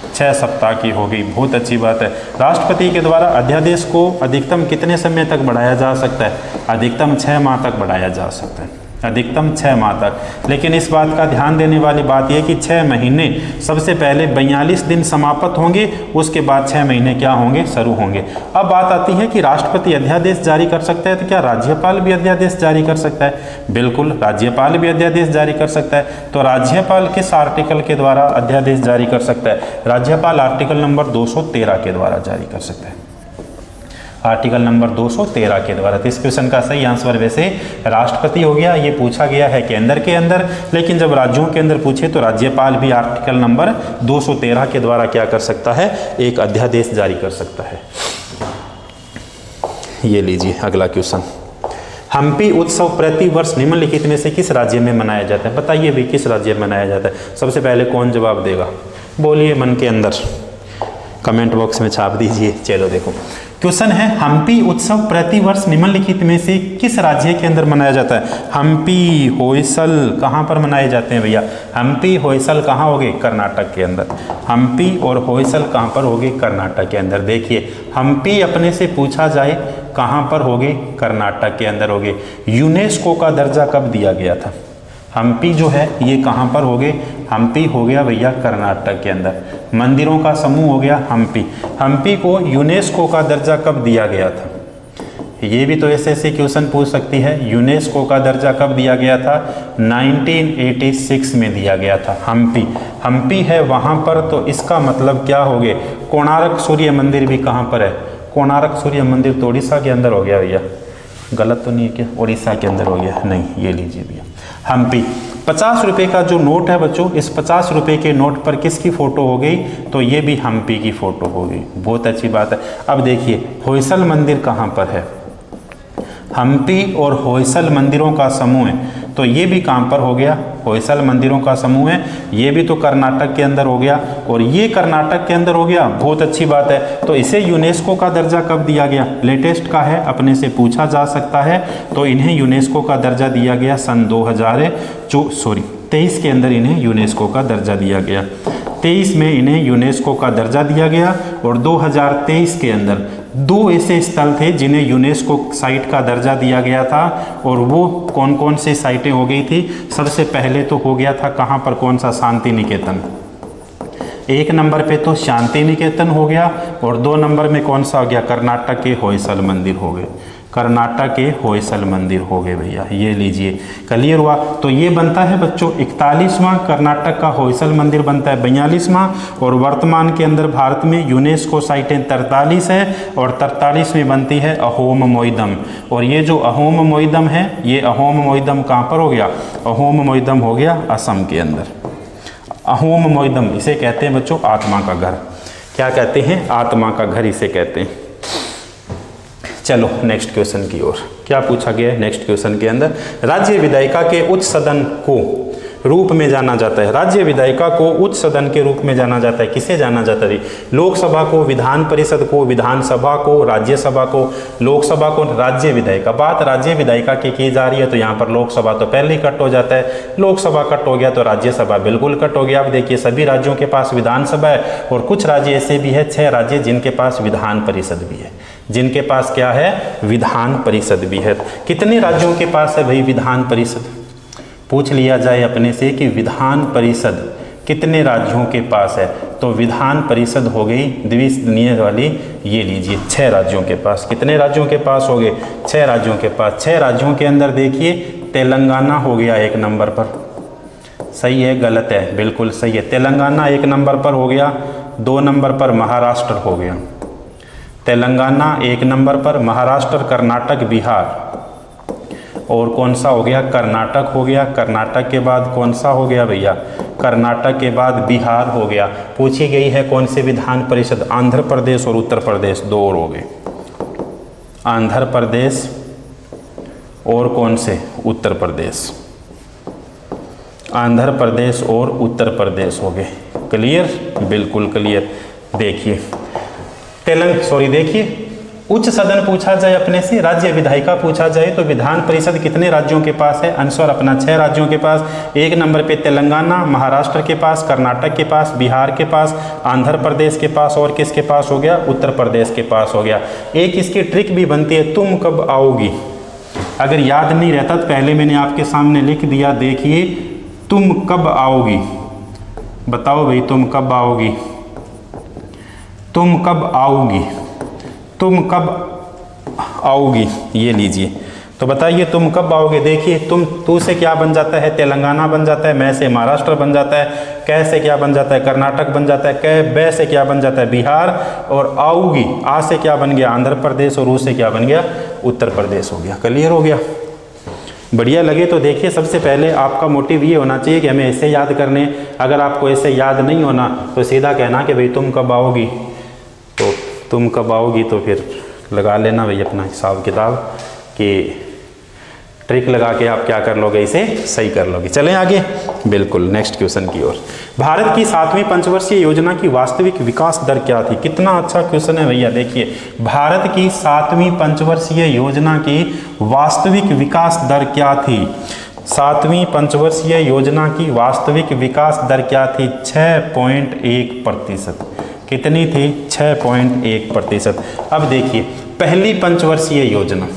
6 सप्ताह की होगी। बहुत अच्छी बात है। राष्ट्रपति के द्वारा अध्यादेश को अधिकतम कितने समय तक बढ़ाया जा सकता है? अधिकतम 6 माह तक बढ़ाया जा सकता है, अधिकतम 6 माह तक। लेकिन इस बात का ध्यान देने वाली बात यह कि 6 महीने सबसे पहले 42 दिन समाप्त होंगे, उसके बाद 6 महीने क्या होंगे? शुरू होंगे। अब बात आती है कि राष्ट्रपति अध्यादेश जारी कर सकता है, तो क्या राज्यपाल भी अध्यादेश जारी कर सकता है? बिल्कुल, राज्यपाल भी अध्यादेश जारी कर सकता है। तो राज्यपाल किस आर्टिकल के द्वारा अध्यादेश जारी कर सकता है? राज्यपाल आर्टिकल नंबर 213 के द्वारा जारी कर सकता है। आर्टिकल नंबर 213 के द्वारा। तो इस क्वेश्चन का सही आंसर वैसे राष्ट्रपति हो गया। ये पूछा गया है केंद्र के अंदर, लेकिन जब राज्यों के अंदर पूछे तो राज्यपाल भी आर्टिकल नंबर 213 के द्वारा क्या कर सकता है, एक अध्यादेश जारी कर सकता है। ये लीजिए अगला क्वेश्चन, हम्पी उत्सव प्रति वर्ष निम्नलिखित में से किस राज्य में मनाया जाता है? बताइए भाई किस राज्य में मनाया जाता है? सबसे पहले कौन जवाब देगा? बोलिए मन के अंदर, कमेंट बॉक्स में छाप दीजिए। चलो देखो क्वेश्चन है, हम्पी उत्सव प्रति वर्ष निम्नलिखित में से किस राज्य के अंदर मनाया जाता है? हम्पी होयसल कहाँ पर मनाए जाते हैं भैया? हम्पी होयसल कहाँ होगे? कर्नाटक के अंदर। हम्पी और होयसल कहाँ पर होगे? कर्नाटक के अंदर। देखिए हम्पी अपने से पूछा जाए कहाँ पर होगे? कर्नाटक के अंदर होगे। यूनेस्को का दर्जा कब दिया गया था? हम्पी जो है ये कहाँ पर हो गए? हम्पी हो गया भैया कर्नाटक के अंदर। मंदिरों का समूह हो गया हम्पी। हम्पी को यूनेस्को का दर्जा कब दिया गया था? ये भी तो ऐसे क्वेश्चन पूछ सकती है। यूनेस्को का दर्जा कब दिया गया था? 1986 में दिया गया था। हम्पी है वहाँ पर, तो इसका मतलब क्या हो गए? कोणार्क सूर्य मंदिर भी कहाँ पर है? कोणार्क सूर्य मंदिर तो उड़ीसा के अंदर हो गया भैया, गलत तो नहीं है क्या? उड़ीसा के अंदर हो गया। नहीं, ये लीजिए भैया हम्पी। 50 रुपये का जो नोट है बच्चों, इस 50 रुपये के नोट पर किसकी फ़ोटो हो गई? तो ये भी हम्पी की फ़ोटो हो गई। बहुत अच्छी बात है। अब देखिए होयसल मंदिर कहाँ पर है? हम्पी और होयसल मंदिरों का समूह है, तो ये भी कहाँ पर हो गया? होयसल मंदिरों का समूह है, ये भी तो कर्नाटक के अंदर हो गया, और ये कर्नाटक के अंदर हो गया। बहुत अच्छी बात है। तो इसे यूनेस्को का दर्जा कब दिया गया? लेटेस्ट का है, अपने से पूछा जा सकता है। तो इन्हें यूनेस्को का दर्जा दिया गया सन 2023 के अंदर इन्हें यूनेस्को का दर्जा दिया गया। 23 में इन्हें यूनेस्को का दर्जा दिया गया, और 2023 के अंदर 2 ऐसे स्थल थे जिन्हें यूनेस्को साइट का दर्जा दिया गया था, और वो कौन कौन से साइटें हो गई थी? सबसे पहले तो हो गया था कहाँ पर? कौन सा? शांति निकेतन। 1 नंबर पे तो शांति निकेतन हो गया, और 2 नंबर में कौन सा हो गया? कर्नाटक के होयसल मंदिर हो गए। कर्नाटक के होयसल मंदिर हो गए भैया। ये लीजिए, क्लियर हुआ। तो ये बनता है बच्चों 41वां, कर्नाटक का होयसल मंदिर बनता है 42वां, और वर्तमान के अंदर भारत में यूनेस्को साइटें 43 है, और 43 में बनती है अहोम मोइदम। और ये जो अहोम मोइदम है, ये अहोम मोइदम कहाँ पर हो गया? अहोम मोइदम हो गया असम के अंदर। अहोम मोइदम इसे कहते हैं बच्चों आत्मा का घर। क्या कहते हैं? आत्मा का घर इसे कहते हैं। चलो नेक्स्ट क्वेश्चन की ओर। क्या पूछा गया है नेक्स्ट क्वेश्चन के अंदर? राज्य विधायिका के उच्च सदन को रूप में जाना जाता है। राज्य विधायिका को उच्च सदन के रूप में जाना जाता है। किसे जाना जाता है? लोकसभा को, विधान परिषद को, विधानसभा को, राज्यसभा को। लोकसभा को राज्य विधायिका, बात राज्य विधायिका की जा रही है, तो यहाँ पर लोकसभा तो पहले ही कट हो जाता है। लोकसभा कट हो गया तो राज्यसभा बिल्कुल कट हो गया। अब देखिए सभी राज्यों के पास विधानसभा है, और कुछ राज्य ऐसे भी है, 6 राज्य जिनके पास विधान परिषद भी है। जिनके पास क्या है? विधान परिषद भी है। कितने राज्यों के पास है भाई विधान परिषद? पूछ लिया जाए अपने से कि विधान परिषद कितने राज्यों के पास है, तो विधान परिषद हो गई द्विसदनीय वाली। ये लीजिए 6 राज्यों के पास। कितने राज्यों के पास हो गए? 6 राज्यों के पास। 6 राज्यों के अंदर देखिए तेलंगाना हो गया 1 नंबर पर। सही है गलत है? बिल्कुल सही है। तेलंगाना 1 नंबर पर हो गया। 2 नंबर पर महाराष्ट्र हो गया। तेलंगाना 1 नंबर पर, महाराष्ट्र, कर्नाटक, बिहार, और कौन सा हो गया? कर्नाटक हो गया। कर्नाटक के बाद कौन सा हो गया भैया? कर्नाटक के बाद बिहार हो गया। पूछी गई है कौन से विधान परिषद? आंध्र प्रदेश और उत्तर प्रदेश, 2 और हो गए। आंध्र प्रदेश और कौन से? उत्तर प्रदेश। आंध्र प्रदेश और उत्तर प्रदेश हो गए। क्लियर? बिल्कुल क्लियर। देखिए देखिए उच्च सदन पूछा जाए अपने से, राज्य विधायिका पूछा जाए, तो विधान परिषद कितने राज्यों के पास है? आंसर अपना 6 राज्यों के पास। 1 नंबर पे तेलंगाना, महाराष्ट्र के पास, कर्नाटक के पास, बिहार के पास, आंध्र प्रदेश के पास, और किसके पास हो गया? उत्तर प्रदेश के पास हो गया। एक इसकी ट्रिक भी बनती है, तुम कब आओगी। अगर याद नहीं रहता तो पहले मैंने आपके सामने लिख दिया। देखिए तुम कब आओगी, बताओ भाई तुम कब आओगी, तुम कब आओगी, तुम कब आओगी। ये लीजिए तो बताइए तुम कब आओगे। देखिए तुम, तू से क्या बन जाता है तेलंगाना बन जाता है, मैं से महाराष्ट्र बन जाता है, कै से क्या बन जाता है कर्नाटक बन जाता है, कै बै से क्या बन जाता है बिहार, और आऊगी आ से क्या बन गया आंध्र प्रदेश, और ऊ से क्या बन गया उत्तर प्रदेश हो गया। क्लियर हो गया। बढ़िया लगे तो देखिए, सबसे पहले आपका मोटिव ये होना चाहिए कि हमें ऐसे याद करने। अगर आपको ऐसे याद नहीं होना तो सीधा कहना कि भाई तुम कब आओगी, तो तुम कब आओगी तो फिर लगा लेना भाई अपना हिसाब किताब कि ट्रिक लगा के आप क्या कर लोगे, इसे सही कर लोगे। चलें आगे, बिल्कुल नेक्स्ट क्वेश्चन की ओर। भारत की 7वीं पंचवर्षीय योजना की वास्तविक विकास दर क्या थी। कितना अच्छा क्वेश्चन है भैया। देखिए भारत की 7वीं पंचवर्षीय योजना की वास्तविक विकास दर क्या थी। 7वीं पंचवर्षीय योजना की वास्तविक विकास दर क्या थी। 6.1%। कितनी थी। 6.1%। अब देखिए पहली पंचवर्षीय योजना,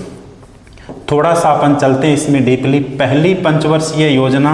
थोड़ा सा अपन चलते हैं इसमें डीपली। पहली पंचवर्षीय योजना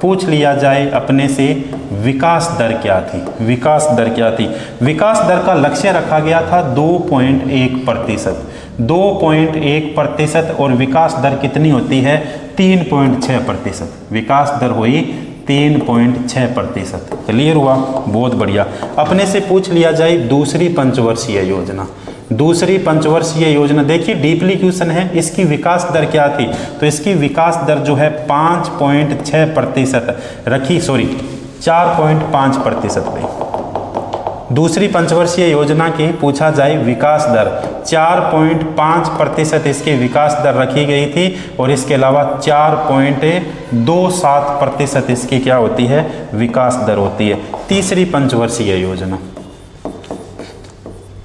पूछ लिया जाए अपने से, विकास दर क्या थी। विकास दर क्या थी। विकास दर का लक्ष्य रखा गया था 2.1%। 2.1% और विकास दर कितनी होती है 3.6%। विकास दर हुई 3.6%। क्लियर हुआ, बहुत बढ़िया। अपने से पूछ लिया जाए दूसरी पंचवर्षीय योजना। दूसरी पंचवर्षीय योजना, देखिए डीपली क्वेश्चन है, इसकी विकास दर क्या थी। तो इसकी विकास दर जो है 5.6% रखी, सॉरी 4.5% पे। दूसरी पंचवर्षीय योजना की पूछा जाए विकास दर 4.5% इसकी विकास दर रखी गई थी, और इसके अलावा 4.27% इसकी क्या होती है विकास दर होती है। तीसरी पंचवर्षीय योजना,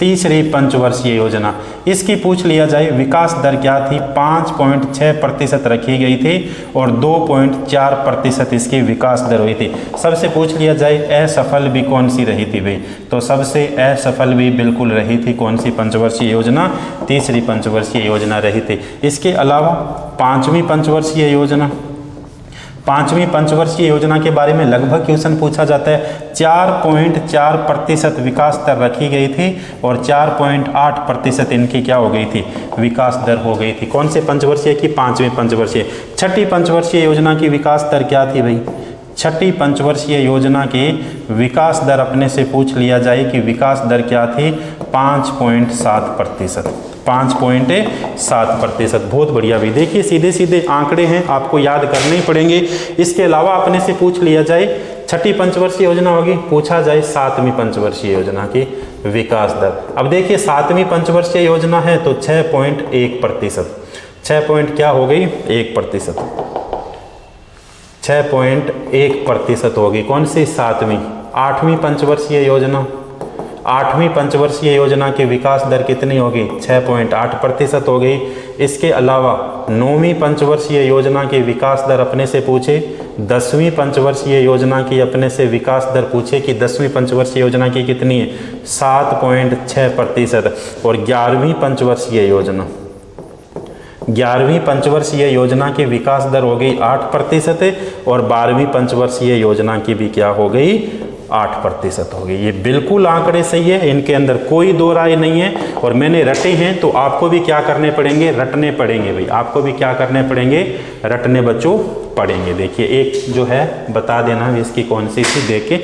तीसरी पंचवर्षीय योजना, इसकी पूछ लिया जाए विकास दर क्या थी। 5.6% रखी गई थी और 2.4% इसकी विकास दर हुई थी। सबसे पूछ लिया जाए असफल भी कौन सी रही थी भाई, तो सबसे असफल भी बिल्कुल रही थी कौन सी पंचवर्षीय योजना, तीसरी पंचवर्षीय योजना रही थी। इसके अलावा पांचवी पंचवर्षीय योजना, पांचवी पंचवर्षीय योजना के बारे में लगभग क्वेश्चन पूछा जाता है। 4.4% विकास दर रखी गई थी और 4.8% इनकी क्या हो गई थी विकास दर हो गई थी। कौन से पंचवर्षीय की, पांचवी पंचवर्षीय। छठी पंचवर्षीय योजना की विकास दर क्या थी भाई। छठी पंचवर्षीय योजना की विकास दर अपने से पूछ लिया जाए कि विकास दर क्या थी 5.7%। 5.7%। बहुत बढ़िया भी। देखिए सीधे सीधे आंकड़े हैं, आपको याद करने ही पड़ेंगे। इसके अलावा अपने से पूछ लिया जाए, छठी पंचवर्षीय योजना होगी, पूछा जाए 7वीं पंचवर्षीय योजना की विकास दर। अब देखिए 7वीं पंचवर्षीय योजना है तो 6.1%। 6 क्या हो गई 1%। 6.1% होगी कौन सी 7वीं। 8वीं पंचवर्षीय योजना, 8वीं पंचवर्षीय योजना की विकास दर कितनी होगी 6.8% हो गई। इसके अलावा 9वीं पंचवर्षीय योजना की विकास दर अपने से पूछे, 10वीं पंचवर्षीय योजना की अपने से विकास दर पूछे कि 10वीं पंचवर्षीय योजना की कितनी है 7.6%। और 11वीं पंचवर्षीय योजना, 11वीं पंचवर्षीय योजना की विकास दर हो गई 8% और 12वीं पंचवर्षीय योजना की भी क्या हो गई 8% हो गई। ये बिल्कुल आंकड़े सही है, इनके अंदर कोई दो राय नहीं है। और मैंने रटे हैं तो आपको भी क्या करने पड़ेंगे, रटने पड़ेंगे भाई। आपको भी क्या करने पड़ेंगे, रटने बच्चों पड़ेंगे। देखिए एक जो है बता देना इसकी कौन सी थी, देख के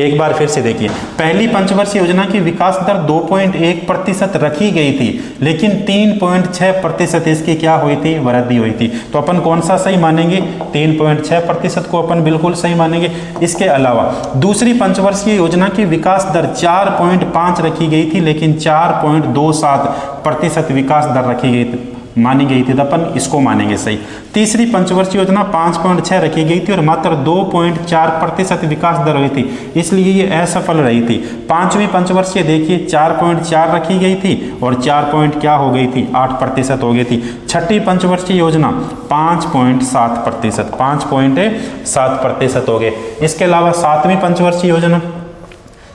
एक बार फिर से देखिए। पहली पंचवर्षीय योजना की विकास दर 2.1% रखी गई थी, लेकिन 3.6% इसकी क्या हुई थी वृद्धि हुई थी। तो अपन कौन सा सही मानेंगे 3.6% को अपन बिल्कुल सही मानेंगे। इसके अलावा दूसरी पंचवर्षीय योजना की विकास दर 4.5 रखी गई थी, लेकिन 4.27% विकास दर रखी गई थी मानी गई थी, तो अपन इसको मानेंगे सही। तीसरी पंचवर्षीय योजना 5.6 रखी गई थी और मात्र 2.4% विकास दर हुई थी, इसलिए ये असफल रही थी। पांचवी पंचवर्षीय देखिए 4.4 रखी गई थी और 4 क्या हो गई थी 8% हो गई थी। छठी पंचवर्षीय योजना 5.7%, 5.7% हो गए। इसके अलावा सातवीं पंचवर्षीय योजना,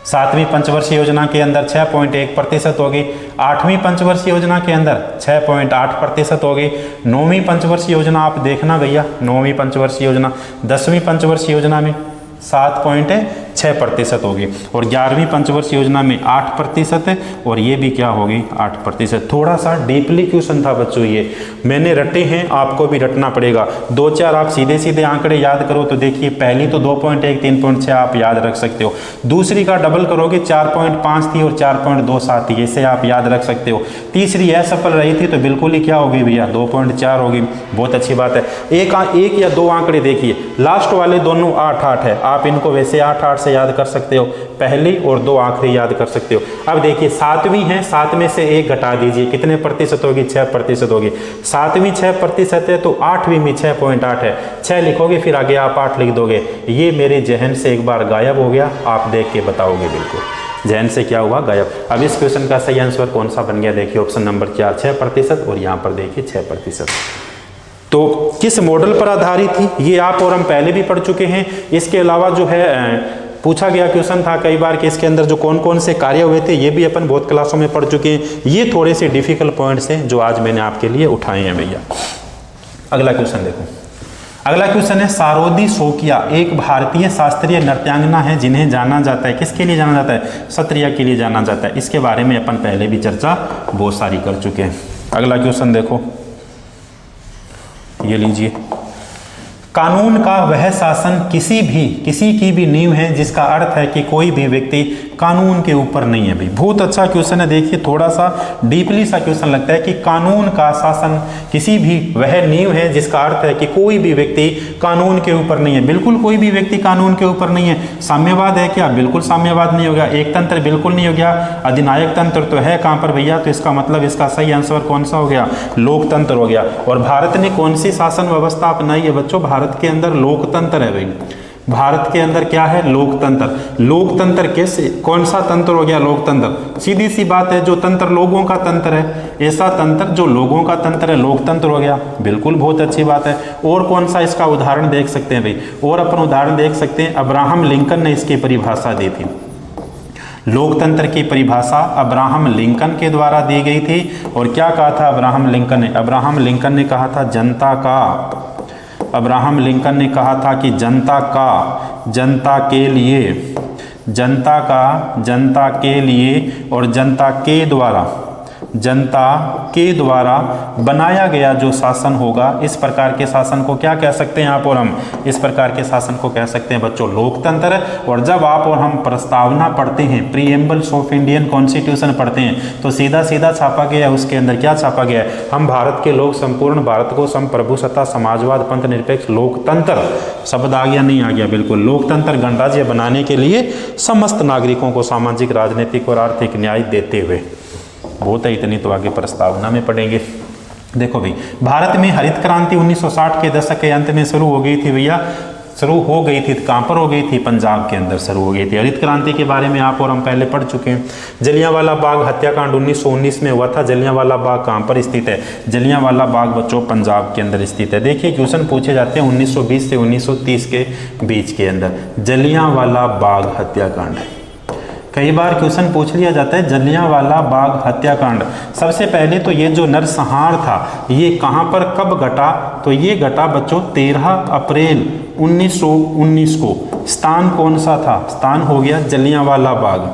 सातवीं पंचवर्षीय योजना के अंदर 6.1% हो गई। आठवीं पंचवर्षीय योजना के अंदर 6.8% हो गई। नौवीं पंचवर्षीय योजना आप देखना भैया, नौवीं पंचवर्षीय योजना, 10वीं पंचवर्षीय योजना में 6% होगी। और 11वीं पंचवर्ष योजना में 8% है और ये भी क्या होगी 8%। थोड़ा सा डीपली क्वेश्चन था बच्चों, ये मैंने रटे हैं, आपको भी रटना पड़ेगा। 2-4 आप सीधे सीधे आंकड़े याद करो तो देखिए पहली तो 2.1 3.6 आप याद रख सकते हो, दूसरी का डबल करोगे 4.5 थी और 4.27 थी, इसे आप याद रख सकते हो। तीसरी असफल रही थी तो बिल्कुल ही क्या होगी भैया 2.4 होगी। बहुत अच्छी बात है। एक या दो आंकड़े देखिए, लास्ट वाले दोनों 8-8 है, आप इनको वैसे 8-8 से याद कर सकते हो, पहली और दो आखिरी याद कर सकते हो। अब देखिए 7वीं है, 7 में से 1 घटा दीजिए, कितने प्रतिशत होगी 6% होगी। 7वीं 6% है तो 8वीं में 6.8 है, 6 लिखोगे फिर आगे आप 8 लिख दोगे। ये मेरे जहन से एक बार गायब हो गया, आप देख के बताओगे, बिल्कुल जहन से क्या हुआ गायब। अब इस क्वेश्चन का सही आंसर कौन सा बन गया, देखिए ऑप्शन नंबर 4 6% और यहाँ पर देखिए 6%। तो किस मॉडल पर आधारित थी ये आप और हम पहले भी पढ़ चुके हैं। इसके अलावा जो है पूछा गया क्वेश्चन था कई बार कि इसके अंदर जो कौन कौन से कार्य हुए थे ये भी अपन बहुत क्लासों में पढ़ चुके हैं। ये थोड़े से डिफिकल्ट पॉइंट्स हैं जो आज मैंने आपके लिए उठाए हैं भैया। अगला क्वेश्चन देखो, अगला क्वेश्चन है सारोदी शोकिया एक भारतीय शास्त्रीय नृत्यांगना है जिन्हें जाना जाता है, किसके लिए जाना जाता है, सत्रिया के लिए जाना जाता है। इसके बारे में अपन पहले भी चर्चा बहुत सारी कर चुके हैं। अगला क्वेश्चन देखो, ये लीजिए, कानून का वह शासन किसी की भी नींव है जिसका अर्थ है कि कोई भी व्यक्ति कानून के ऊपर नहीं है। भाई बहुत अच्छा क्वेश्चन है, देखिए थोड़ा सा डीपली सा क्वेश्चन लगता है कि कानून का शासन किसी भी वह नींव है जिसका अर्थ है कि कोई भी व्यक्ति कानून के ऊपर नहीं है। बिल्कुल कोई भी व्यक्ति कानून के ऊपर नहीं है। साम्यवाद है क्या, बिल्कुल साम्यवाद नहीं हो गया। एक तंत्र बिल्कुल नहीं हो गया। अधिनायक तंत्र तो है कहाँ पर भैया, तो इसका मतलब इसका सही आंसर कौन सा हो गया, लोकतंत्र हो गया। और भारत ने कौन सी शासन व्यवस्था अपनाई है बच्चों, भारत के अंदर लोकतंत्र है भाई। भारत के अंदर क्या है, लोकतंत्र। लोकतंत्र कैसे, कौन सा तंत्र हो गया, लोकतंत्र। सीधी सी बात है, जो तंत्र लोगों का तंत्र है, ऐसा तंत्र जो लोगों का तंत्र है लोकतंत्र हो गया। बिल्कुल बहुत अच्छी बात है। और कौन सा इसका उदाहरण देख सकते हैं भाई, और अपन उदाहरण देख सकते हैं, अब्राहम लिंकन ने इसकी परिभाषा दी थी। लोकतंत्र की परिभाषा अब्राहम लिंकन के द्वारा दी गई थी। और क्या कहा था अब्राहम लिंकन ने, अब्राहम लिंकन ने कहा था जनता का, अब्राहम लिंकन ने कहा था कि जनता का, जनता के लिए, जनता का, जनता के लिए और जनता के द्वारा, जनता के द्वारा बनाया गया जो शासन होगा, इस प्रकार के शासन को क्या कह सकते हैं आप और हम, इस प्रकार के शासन को कह सकते हैं बच्चों लोकतंत्र। और जब आप और हम प्रस्तावना पढ़ते हैं, प्रीएम्बल्स ऑफ इंडियन कॉन्स्टिट्यूशन पढ़ते हैं, तो सीधा सीधा छापा गया है, उसके अंदर क्या छापा गया है, हम भारत के लोग संपूर्ण भारत को संप्रभुसत्ता, समाजवाद, पंथ निरपेक्ष, लोकतंत्र, शब्द आ गया नहीं आ गया, बिल्कुल लोकतंत्र गणराज्य बनाने के लिए समस्त नागरिकों को सामाजिक, राजनीतिक और आर्थिक न्याय देते हुए। बहुत है, इतनी तो आगे प्रस्तावना में पढ़ेंगे। देखो भाई, भारत में हरित क्रांति 1960 के दशक के अंत में शुरू हो गई थी भैया, शुरू हो गई थी, कहाँ पर हो गई थी, पंजाब के अंदर शुरू हो गई थी। हरित क्रांति के बारे में आप और हम पहले पढ़ चुके हैं। जलियांवाला बाग हत्याकांड 1919 में हुआ था। जलियांवाला बाग कहाँ पर स्थित है, जलियांवाला बाग बच्चों पंजाब के अंदर स्थित है। देखिए क्वेश्चन पूछे जाते हैं 1920 से 1930 के बीच के अंदर जलियांवाला बाग हत्याकांड। कई बार क्वेश्चन पूछ लिया जाता है जलियांवाला बाग हत्याकांड। सबसे पहले तो ये जो नरसंहार था ये कहाँ पर कब घटा, तो ये घटा बच्चों 13 अप्रैल 1919 को। स्थान कौन सा था, स्थान हो गया जलियांवाला बाग,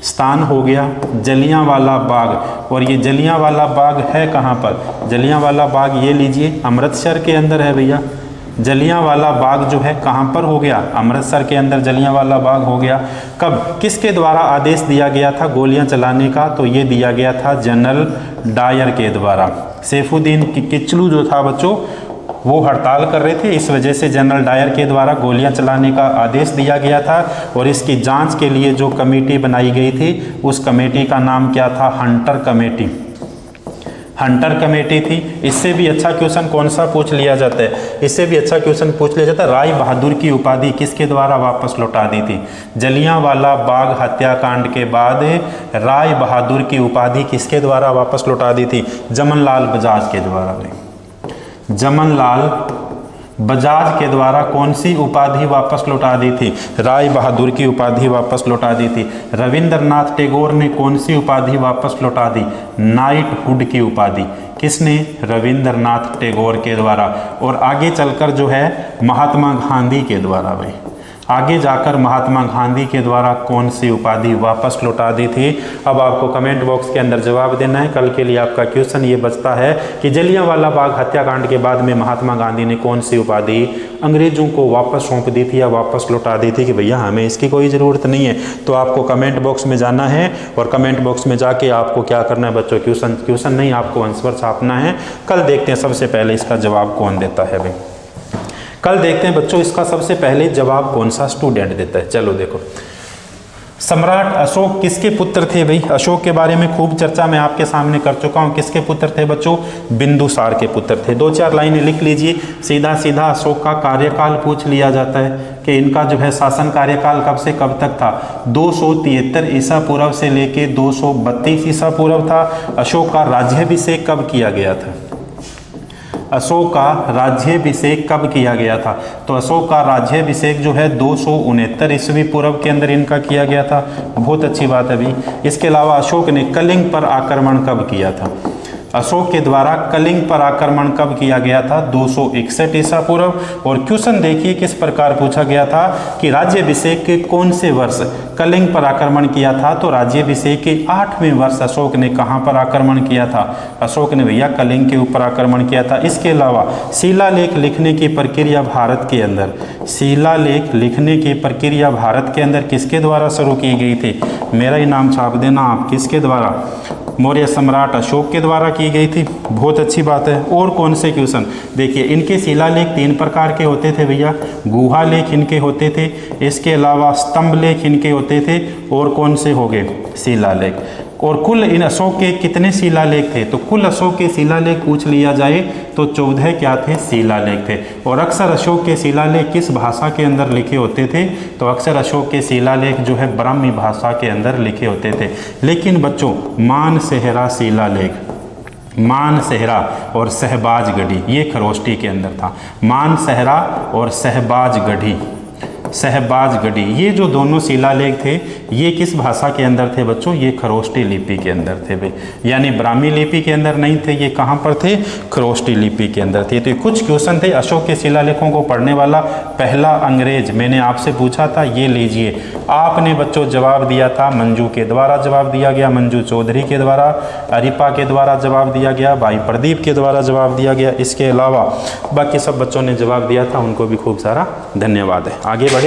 स्थान हो गया जलियांवाला बाग। और ये जलियांवाला बाग है कहाँ पर, जलियांवाला बाग ये लीजिए अमृतसर के अंदर है भैया। जलियांवाला बाग जो है कहाँ पर हो गया, अमृतसर के अंदर जलियांवाला बाग हो गया। कब, किसके द्वारा आदेश दिया गया था गोलियां चलाने का, तो ये दिया गया था जनरल डायर के द्वारा। सैफुद्दीन किचलू जो था बच्चों वो हड़ताल कर रहे थे, इस वजह से जनरल डायर के द्वारा गोलियां चलाने का आदेश दिया गया था। और इसकी जांच के लिए जो कमेटी बनाई गई थी उस कमेटी का नाम क्या था, हंटर कमेटी, हंटर कमेटी थी। इससे भी अच्छा क्वेश्चन कौन सा पूछ लिया जाता है, इससे भी अच्छा क्वेश्चन पूछ लिया जाता है राय बहादुर की उपाधि किसके द्वारा वापस लौटा दी थी। जलियांवाला बाग हत्याकांड के बाद राय बहादुर की उपाधि किसके द्वारा वापस लौटा दी थी, जमनलाल बजाज के द्वारा। जमनलाल बजाज के द्वारा कौन सी उपाधि वापस लौटा दी थी, राय बहादुर की उपाधि वापस लौटा दी थी। रविंद्रनाथ टैगोर ने कौन सी उपाधि वापस लौटा दी, नाइटहुड की उपाधि। किसने, रविंद्रनाथ टैगोर के द्वारा। और आगे चलकर जो है महात्मा गांधी के द्वारा भाई, आगे जाकर महात्मा गांधी के द्वारा कौन सी उपाधि वापस लौटा दी थी। अब आपको कमेंट बॉक्स के अंदर जवाब देना है। कल के लिए आपका क्वेश्चन ये बचता है कि जलियांवाला बाग हत्याकांड के बाद में महात्मा गांधी ने कौन सी उपाधि अंग्रेजों को वापस सौंप दी थी या वापस लौटा दी थी कि भैया हमें इसकी कोई ज़रूरत नहीं है। तो आपको कमेंट बॉक्स में जाना है और कमेंट बॉक्स में जाके आपको क्या करना है बच्चों, क्वेश्चन नहीं, आपको आंसर छापना है। कल देखते हैं सबसे पहले इसका जवाब कौन देता है भाई। कल देखते हैं बच्चों इसका सबसे पहले जवाब कौन सा स्टूडेंट देता है। चलो देखो, सम्राट अशोक किसके पुत्र थे भाई। अशोक के बारे में खूब चर्चा मैं आपके सामने कर चुका हूँ। किसके पुत्र थे बच्चों, बिंदुसार के पुत्र थे। 2-4 लाइनें लिख लीजिए। सीधा सीधा अशोक का कार्यकाल पूछ लिया जाता है कि इनका जो है शासन कार्यकाल कब से कब तक था। 273 ईसा पूर्व से लेके 232 ईसा पूर्व था। अशोक का राज्याभिषेक कब किया गया था, अशोक का राज्याभिषेक कब किया गया था। तो अशोक का राज्याभिषेक जो है 269 ईस्वी पूर्व के अंदर इनका किया गया था। बहुत अच्छी बात है भाई। इसके अलावा अशोक ने कलिंग पर आक्रमण कब किया था, अशोक के द्वारा कलिंग पर आक्रमण कब किया गया था, 261 ईसा पूर्व। और क्वेश्चन देखिए किस प्रकार पूछा गया था कि राज्याभिषेक के कौन से वर्ष कलिंग पर आक्रमण किया था। तो राज्याभिषेक के 8वें वर्ष अशोक ने कहां पर आक्रमण किया था, अशोक ने भैया कलिंग के ऊपर आक्रमण किया था। इसके अलावा शिलालेख लिखने की प्रक्रिया भारत के अंदर, शिलालेख लिखने की प्रक्रिया भारत के अंदर किसके द्वारा शुरू की गई थी। मेरा ही नाम छाप देना आप, किसके द्वारा, मौर्य सम्राट अशोक के द्वारा की गई थी। बहुत अच्छी बात है। और कौन से क्वेश्चन देखिए, इनके शिलालेख 3 प्रकार के होते थे भैया। गुहा लेख इनके होते थे, इसके अलावा स्तंभ लेख इनके होते थे, और कौन से हो गए, शिलालेख। और कुल इन अशोक के कितने शिलालेख थे, तो कुल अशोक के शिलालेख पूछ लिया जाए तो 14 क्या थे, शिलालेख थे। और अक्सर अशोक के शिलालेख किस भाषा के अंदर लिखे होते थे, तो अक्सर अशोक के शिलालेख जो है ब्राह्मी भाषा के अंदर लिखे होते थे। लेकिन बच्चों मानसेहरा शिलालेख, मानसेहरा और सहबाजगढ़ी ये खरोष्टी के अंदर था। मानसेहरा और सहबाजगढ़ी, सहबाजगढ़ी ये जो दोनों शिलालेख थे ये किस भाषा के अंदर थे बच्चों, ये खरोष्टी लिपि के अंदर थे भाई। यानी ब्राह्मी लिपि के अंदर नहीं थे, ये कहाँ पर थे, खरोष्टी लिपि के अंदर थे। तो कुछ क्वेश्चन थे अशोक के शिलालेखों को पढ़ने वाला। पहला अंग्रेज मैंने आपसे पूछा था, ये लीजिए। आपने बच्चों जवाब दिया था, मंजू के द्वारा जवाब दिया गया, मंजू चौधरी के द्वारा, अरिपा के द्वारा जवाब दिया गया, भाई प्रदीप के द्वारा जवाब दिया गया। इसके अलावा बाकी सब बच्चों ने जवाब दिया था, उनको भी खूब सारा धन्यवाद है। आगे बढ़े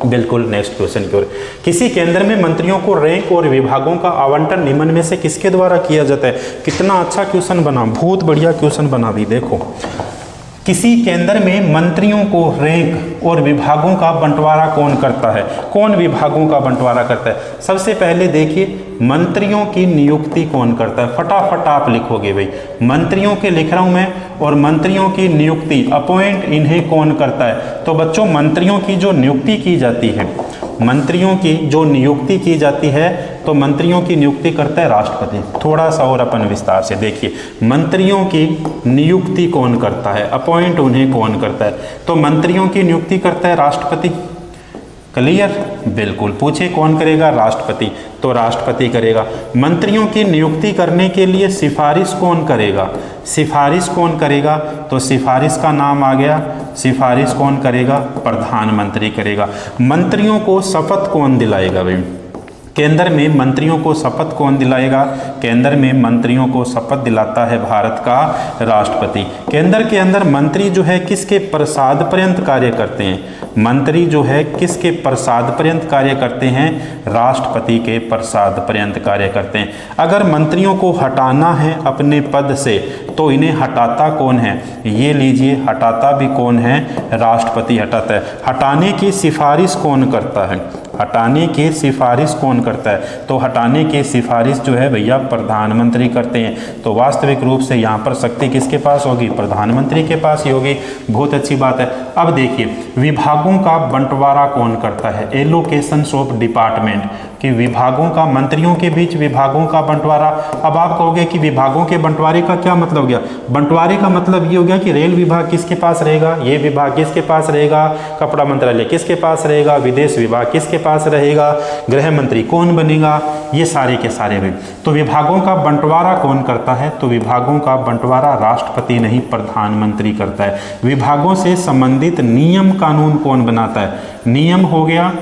बिल्कुल नेक्स्ट क्वेश्चन की ओर। किसी केंद्र में मंत्रियों को रैंक और विभागों का आवंटन निम्न में से किसके द्वारा किया जाता है। कितना अच्छा क्वेश्चन बना, बहुत बढ़िया क्वेश्चन बना भी। देखो, किसी केंद्र में मंत्रियों को रैंक और विभागों का बंटवारा कौन करता है, कौन विभागों का बंटवारा करता है। सबसे पहले देखिए मंत्रियों की नियुक्ति कौन करता है, फटाफट आप लिखोगे भाई। मंत्रियों के लिख रहा हूं मैं, और मंत्रियों की नियुक्ति अपॉइंट इन्हें कौन करता है। तो बच्चों मंत्रियों की जो नियुक्ति की जाती है, मंत्रियों की जो नियुक्ति की जाती है, तो मंत्रियों की नियुक्ति करता है राष्ट्रपति। थोड़ा सा और अपन विस्तार से देखिए, मंत्रियों की नियुक्ति कौन करता है, अपॉइंट उन्हें कौन करता है। तो मंत्रियों की नियुक्ति करता है राष्ट्रपति। क्लियर, बिल्कुल। पूछे कौन करेगा, राष्ट्रपति, तो राष्ट्रपति करेगा। मंत्रियों की नियुक्ति करने के लिए सिफारिश कौन करेगा, सिफारिश कौन करेगा, तो सिफारिश का नाम आ गया, सिफारिश कौन करेगा, प्रधानमंत्री करेगा। मंत्रियों को शपथ कौन दिलाएगा भाई, केंद्र में मंत्रियों को शपथ कौन दिलाएगा, केंद्र में मंत्रियों को शपथ दिलाता है भारत का राष्ट्रपति। केंद्र के अंदर मंत्री जो है किसके प्रसाद पर्यंत कार्य करते हैं, मंत्री जो है किसके प्रसाद पर्यंत कार्य करते हैं, राष्ट्रपति के प्रसाद पर्यंत कार्य करते हैं। अगर मंत्रियों को हटाना है अपने पद से तो इन्हें हटाता कौन है, ये लीजिए, हटाता भी कौन है, राष्ट्रपति हटाता है। हटाने की सिफारिश कौन करता है, हटाने की सिफारिश कौन करता है, तो हटाने की सिफारिश जो है भैया प्रधानमंत्री करते हैं। तो वास्तविक रूप से यहाँ पर शक्ति किसके पास होगी, प्रधानमंत्री के पास ही होगी। बहुत अच्छी बात है। अब देखिए विभागों का बंटवारा कौन करता है, एलोकेशंस ऑफ डिपार्टमेंट, कि विभागों का, मंत्रियों के बीच विभागों का बंटवारा। अब आप कहोगे कि विभागों के बंटवारे का क्या मतलब हो गया, बंटवारे का मतलब ये हो गया कि रेल विभाग किसके पास रहेगा, ये विभाग किसके पास रहेगा, कपड़ा मंत्रालय किसके पास रहेगा, विदेश विभाग किसके पास रहेगा, गृह मंत्री कौन बनेगा, ये सारे के सारे भी। तो विभागों का बंटवारा कौन करता है, तो विभागों का बंटवारा राष्ट्रपति नहीं प्रधानमंत्री करता है। विभागों से संबंधित नियम कानून कौन बनाता है, नियम हो गया,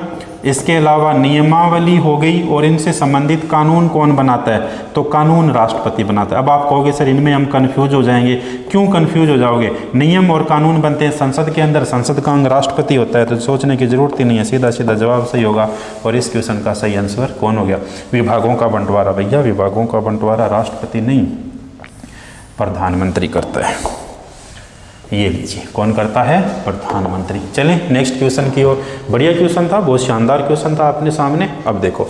इसके अलावा नियमावली हो गई, और इनसे संबंधित कानून कौन बनाता है? तो कानून राष्ट्रपति बनाता है। अब आप कहोगे सर इनमें हम कंफ्यूज हो जाएंगे। क्यों कंफ्यूज हो जाओगे? नियम और कानून बनते हैं संसद के अंदर, संसद का अंग राष्ट्रपति होता है, तो सोचने की जरूरत ही नहीं है, सीधा सीधा जवाब सही होगा। और इस क्वेश्चन का सही आंसर कौन हो गया? विभागों का बंटवारा। भैया विभागों का बंटवारा राष्ट्रपति नहीं, प्रधानमंत्री करता है। ये लीजिए, कौन करता है? प्रधानमंत्री। चलें नेक्स्ट क्वेश्चन की ओर। बढ़िया क्वेश्चन था, बहुत शानदार क्वेश्चन था अपने सामने। अब देखो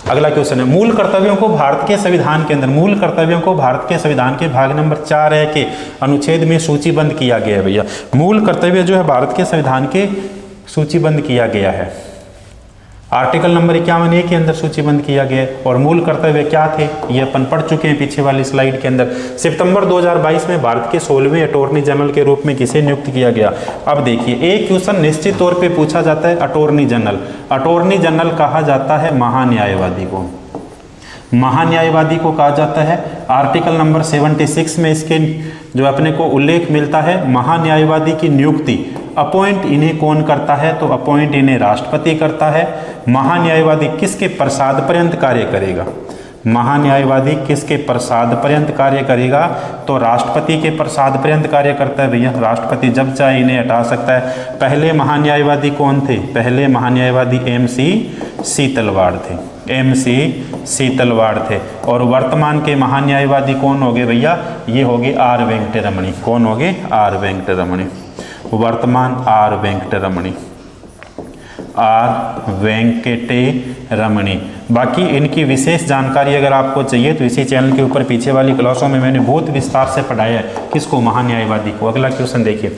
अगला क्वेश्चन है, मूल कर्तव्यों को भारत के संविधान के अंदर, मूल कर्तव्यों को भारत के संविधान के भाग नंबर 4 के अनुच्छेद में सूचीबद्ध किया गया है। भैया मूल कर्तव्य जो है भारत के संविधान के सूचीबद्ध किया गया है, आर्टिकल नंबर 51A के अंदर सूचीबद्ध किया गया है। और मूल कर्तव्य क्या थे ये अपन पढ़ चुके हैं पीछे वाली स्लाइड के अंदर। सितंबर 2022 में भारत के 16वें अटॉर्नी जनरल के रूप में किसे नियुक्त किया गया? अब देखिए एक क्वेश्चन निश्चित तौर पे पूछा जाता है, अटॉर्नी जनरल। अटॉर्नी जनरल कहा जाता है महान्यायवादी को, महान्यायवादी को कहा जाता है। आर्टिकल नंबर 76 में इसके जो अपने को उल्लेख मिलता है, महान्यायवादी की नियुक्ति अपॉइंट इन्हें कौन करता है? तो अपॉइंट इन्हें राष्ट्रपति करता है। महान्यायवादी किसके प्रसाद पर्यंत कार्य करेगा? महान्यायवादी किसके प्रसाद पर्यंत कार्य करेगा? तो राष्ट्रपति के प्रसाद पर्यंत कार्य करता है। भैया राष्ट्रपति जब चाहे इन्हें हटा सकता है। पहले महान्यायवादी कौन थे? पहले महान्यायवादी MC सीतलवाड़ थे, MC सीतलवाड़ थे। और वर्तमान के महान्यायवादी कौन हो गए भैया? ये हो गए R वेंकटरमणी। कौन हो गए? R वेंकटरमणी। वर्तमान R वेंकटरमणी, R वेंकटरमणी। बाकी इनकी विशेष जानकारी अगर आपको चाहिए तो इसी चैनल के ऊपर पीछे वाली क्लासों में मैंने बहुत विस्तार से पढ़ाया है। किसको? महान्यायवादी को। अगला क्वेश्चन देखिए,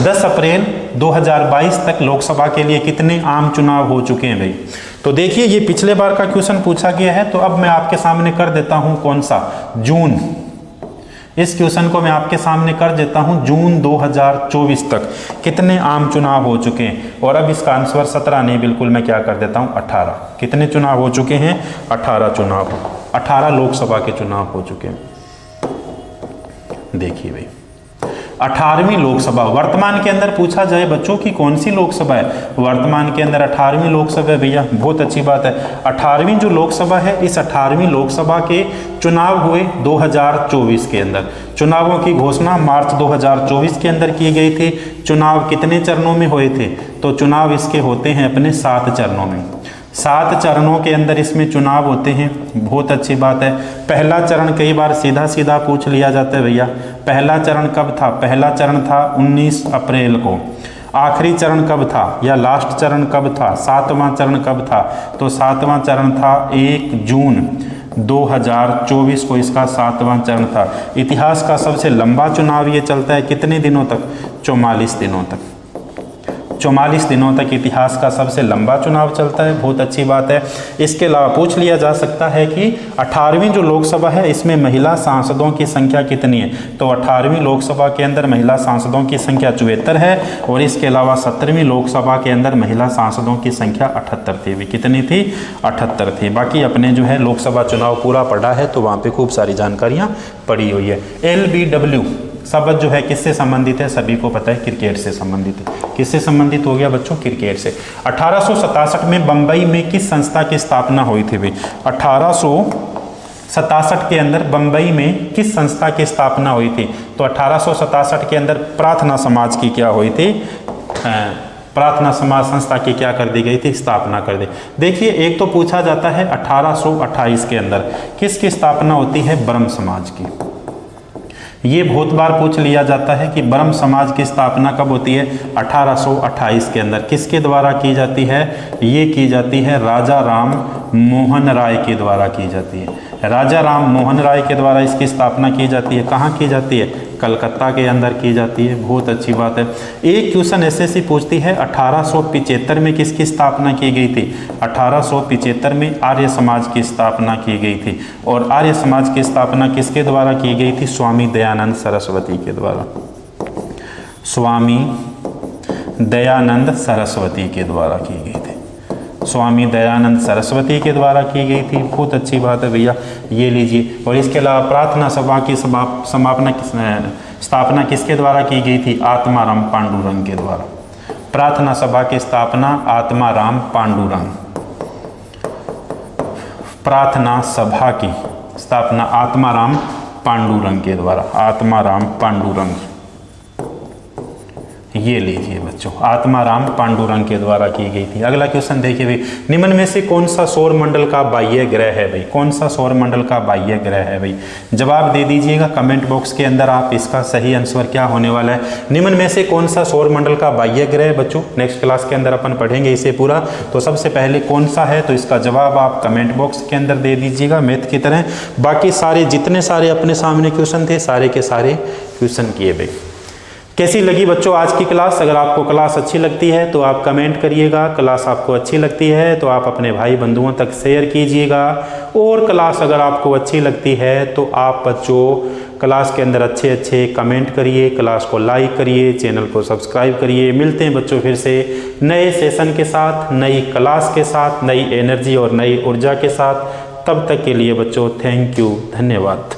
10 अप्रैल 2022 तक लोकसभा के लिए कितने आम चुनाव हो चुके हैं भाई? तो देखिए ये पिछले बार का क्वेश्चन पूछा गया है, तो अब मैं आपके सामने कर देता हूं कौन सा? जून। इस क्वेश्चन को मैं आपके सामने कर देता हूं जून 2024 तक कितने आम चुनाव हो चुके हैं। और अब इसका आंसर 17 नहीं, बिल्कुल मैं क्या कर देता हूं 18। कितने चुनाव हो चुके हैं? 18 चुनाव, 18 लोकसभा के चुनाव हो चुके हैं। देखिए भाई 18वीं लोकसभा वर्तमान के अंदर पूछा जाए बच्चों की कौन सी लोकसभा है? वर्तमान के अंदर 18वीं लोकसभा है भैया, बहुत अच्छी बात है। 18वीं जो लोकसभा है, इस 18वीं लोकसभा के चुनाव हुए 2024 के अंदर। चुनावों की घोषणा मार्च 2024 के अंदर की गई थी। चुनाव कितने चरणों में हुए थे? तो चुनाव इसके होते हैं अपने 7 चरणों में। 7 चरणों के अंदर इसमें चुनाव होते हैं, बहुत अच्छी बात है। पहला चरण कई बार सीधा सीधा पूछ लिया जाता है भैया, पहला चरण कब था? पहला चरण था 19 अप्रैल को। आखिरी चरण कब था या लास्ट चरण कब था? 7वां चरण कब था? तो 7वां चरण था 1 जून 2024 को, इसका 7वां चरण था। इतिहास का सबसे लंबा चुनाव ये चलता है कितने दिनों तक? 44 दिनों तक। 44 दिनों तक इतिहास का सबसे लंबा चुनाव चलता है, बहुत अच्छी बात है। इसके अलावा पूछ लिया जा सकता है कि 18वीं जो लोकसभा है इसमें महिला सांसदों की संख्या कितनी है? तो 18वीं लोकसभा के अंदर महिला सांसदों की संख्या 74 है। और इसके अलावा 17वीं लोकसभा के अंदर महिला सांसदों की संख्या 78 थी। कितनी थी? 78 थी। बाकी अपने जो है लोकसभा चुनाव पूरा पढ़ा है तो वहाँ पे खूब सारी जानकारियाँ पड़ी हुई है। LBW शब्द जो है किससे संबंधित है? सभी को पता है, क्रिकेट से संबंधित है। किससे संबंधित हो गया बच्चों? क्रिकेट से। 1867 में बंबई में किस संस्था की स्थापना हुई थी भाई? 1867 के अंदर बंबई में किस संस्था की स्थापना हुई थी? तो 1867 के अंदर प्रार्थना समाज की क्या हुई थी? प्रार्थना समाज संस्था की क्या कर दी गई थी? स्थापना कर दी। देखिए एक तो पूछा जाता है 1828 के अंदर किसकी स्थापना होती है? ब्रह्म समाज की। ये बहुत बार पूछ लिया जाता है कि ब्रह्म समाज की स्थापना कब होती है? 1828 के अंदर। किसके द्वारा की जाती है? ये की जाती है राजा राम मोहन राय के द्वारा की जाती है। राजा राम मोहन राय के द्वारा इसकी स्थापना की जाती है। कहाँ की जाती है? कलकत्ता के अंदर की जाती है, बहुत अच्छी बात है। एक क्वेश्चन SSC पूछती है 1875 में किसकी स्थापना की गई थी? 1875 में आर्य समाज की स्थापना की गई थी। और आर्य समाज की स्थापना किसके द्वारा की गई थी? स्वामी दयानंद सरस्वती के द्वारा। स्वामी दयानंद सरस्वती के द्वारा की गई थी। स्वामी दयानंद सरस्वती के द्वारा की गई थी, बहुत अच्छी बात है भैया, ये लीजिए। और इसके अलावा प्रार्थना सभा की स्थापना किसके द्वारा की गई थी? आत्माराम पांडुरंग के द्वारा। प्रार्थना सभा की स्थापना आत्माराम पांडुरंग। प्रार्थना सभा की स्थापना आत्माराम पांडुरंग के द्वारा, आत्माराम पांडुरंग। ये लीजिए बच्चों, आत्माराम पांडुरंग के द्वारा की गई थी। अगला क्वेश्चन देखिए भाई, निम्न में से कौन सा सौर मंडल का बाह्य ग्रह है भाई? कौन सा सौर मंडल का बाह्य ग्रह है भाई? जवाब दे दीजिएगा कमेंट बॉक्स के अंदर आप। इसका सही आंसर क्या होने वाला है? निम्न में से कौन सा सौर मंडल का बाह्य ग्रह है बच्चों? नेक्स्ट क्लास के अंदर अपन पढ़ेंगे इसे पूरा। तो सबसे पहले कौन सा है, तो इसका जवाब आप कमेंट बॉक्स के अंदर दे दीजिएगा मैथ की तरह। बाकी सारे जितने सारे अपने सामने क्वेश्चन थे सारे के सारे क्वेश्चन किए भाई। कैसी लगी बच्चों आज की क्लास? अगर आपको क्लास अच्छी लगती है तो आप कमेंट करिएगा। क्लास आपको अच्छी लगती है तो आप अपने भाई बंधुओं तक शेयर कीजिएगा। और क्लास अगर आपको अच्छी लगती है तो आप बच्चों क्लास के अंदर अच्छे अच्छे कमेंट करिए, क्लास को लाइक करिए, चैनल को सब्सक्राइब करिए। मिलते हैं बच्चों फिर से नए सेशन के साथ, नई क्लास के साथ, नई एनर्जी और नई ऊर्जा के साथ। तब तक के लिए बच्चों थैंक यू, धन्यवाद।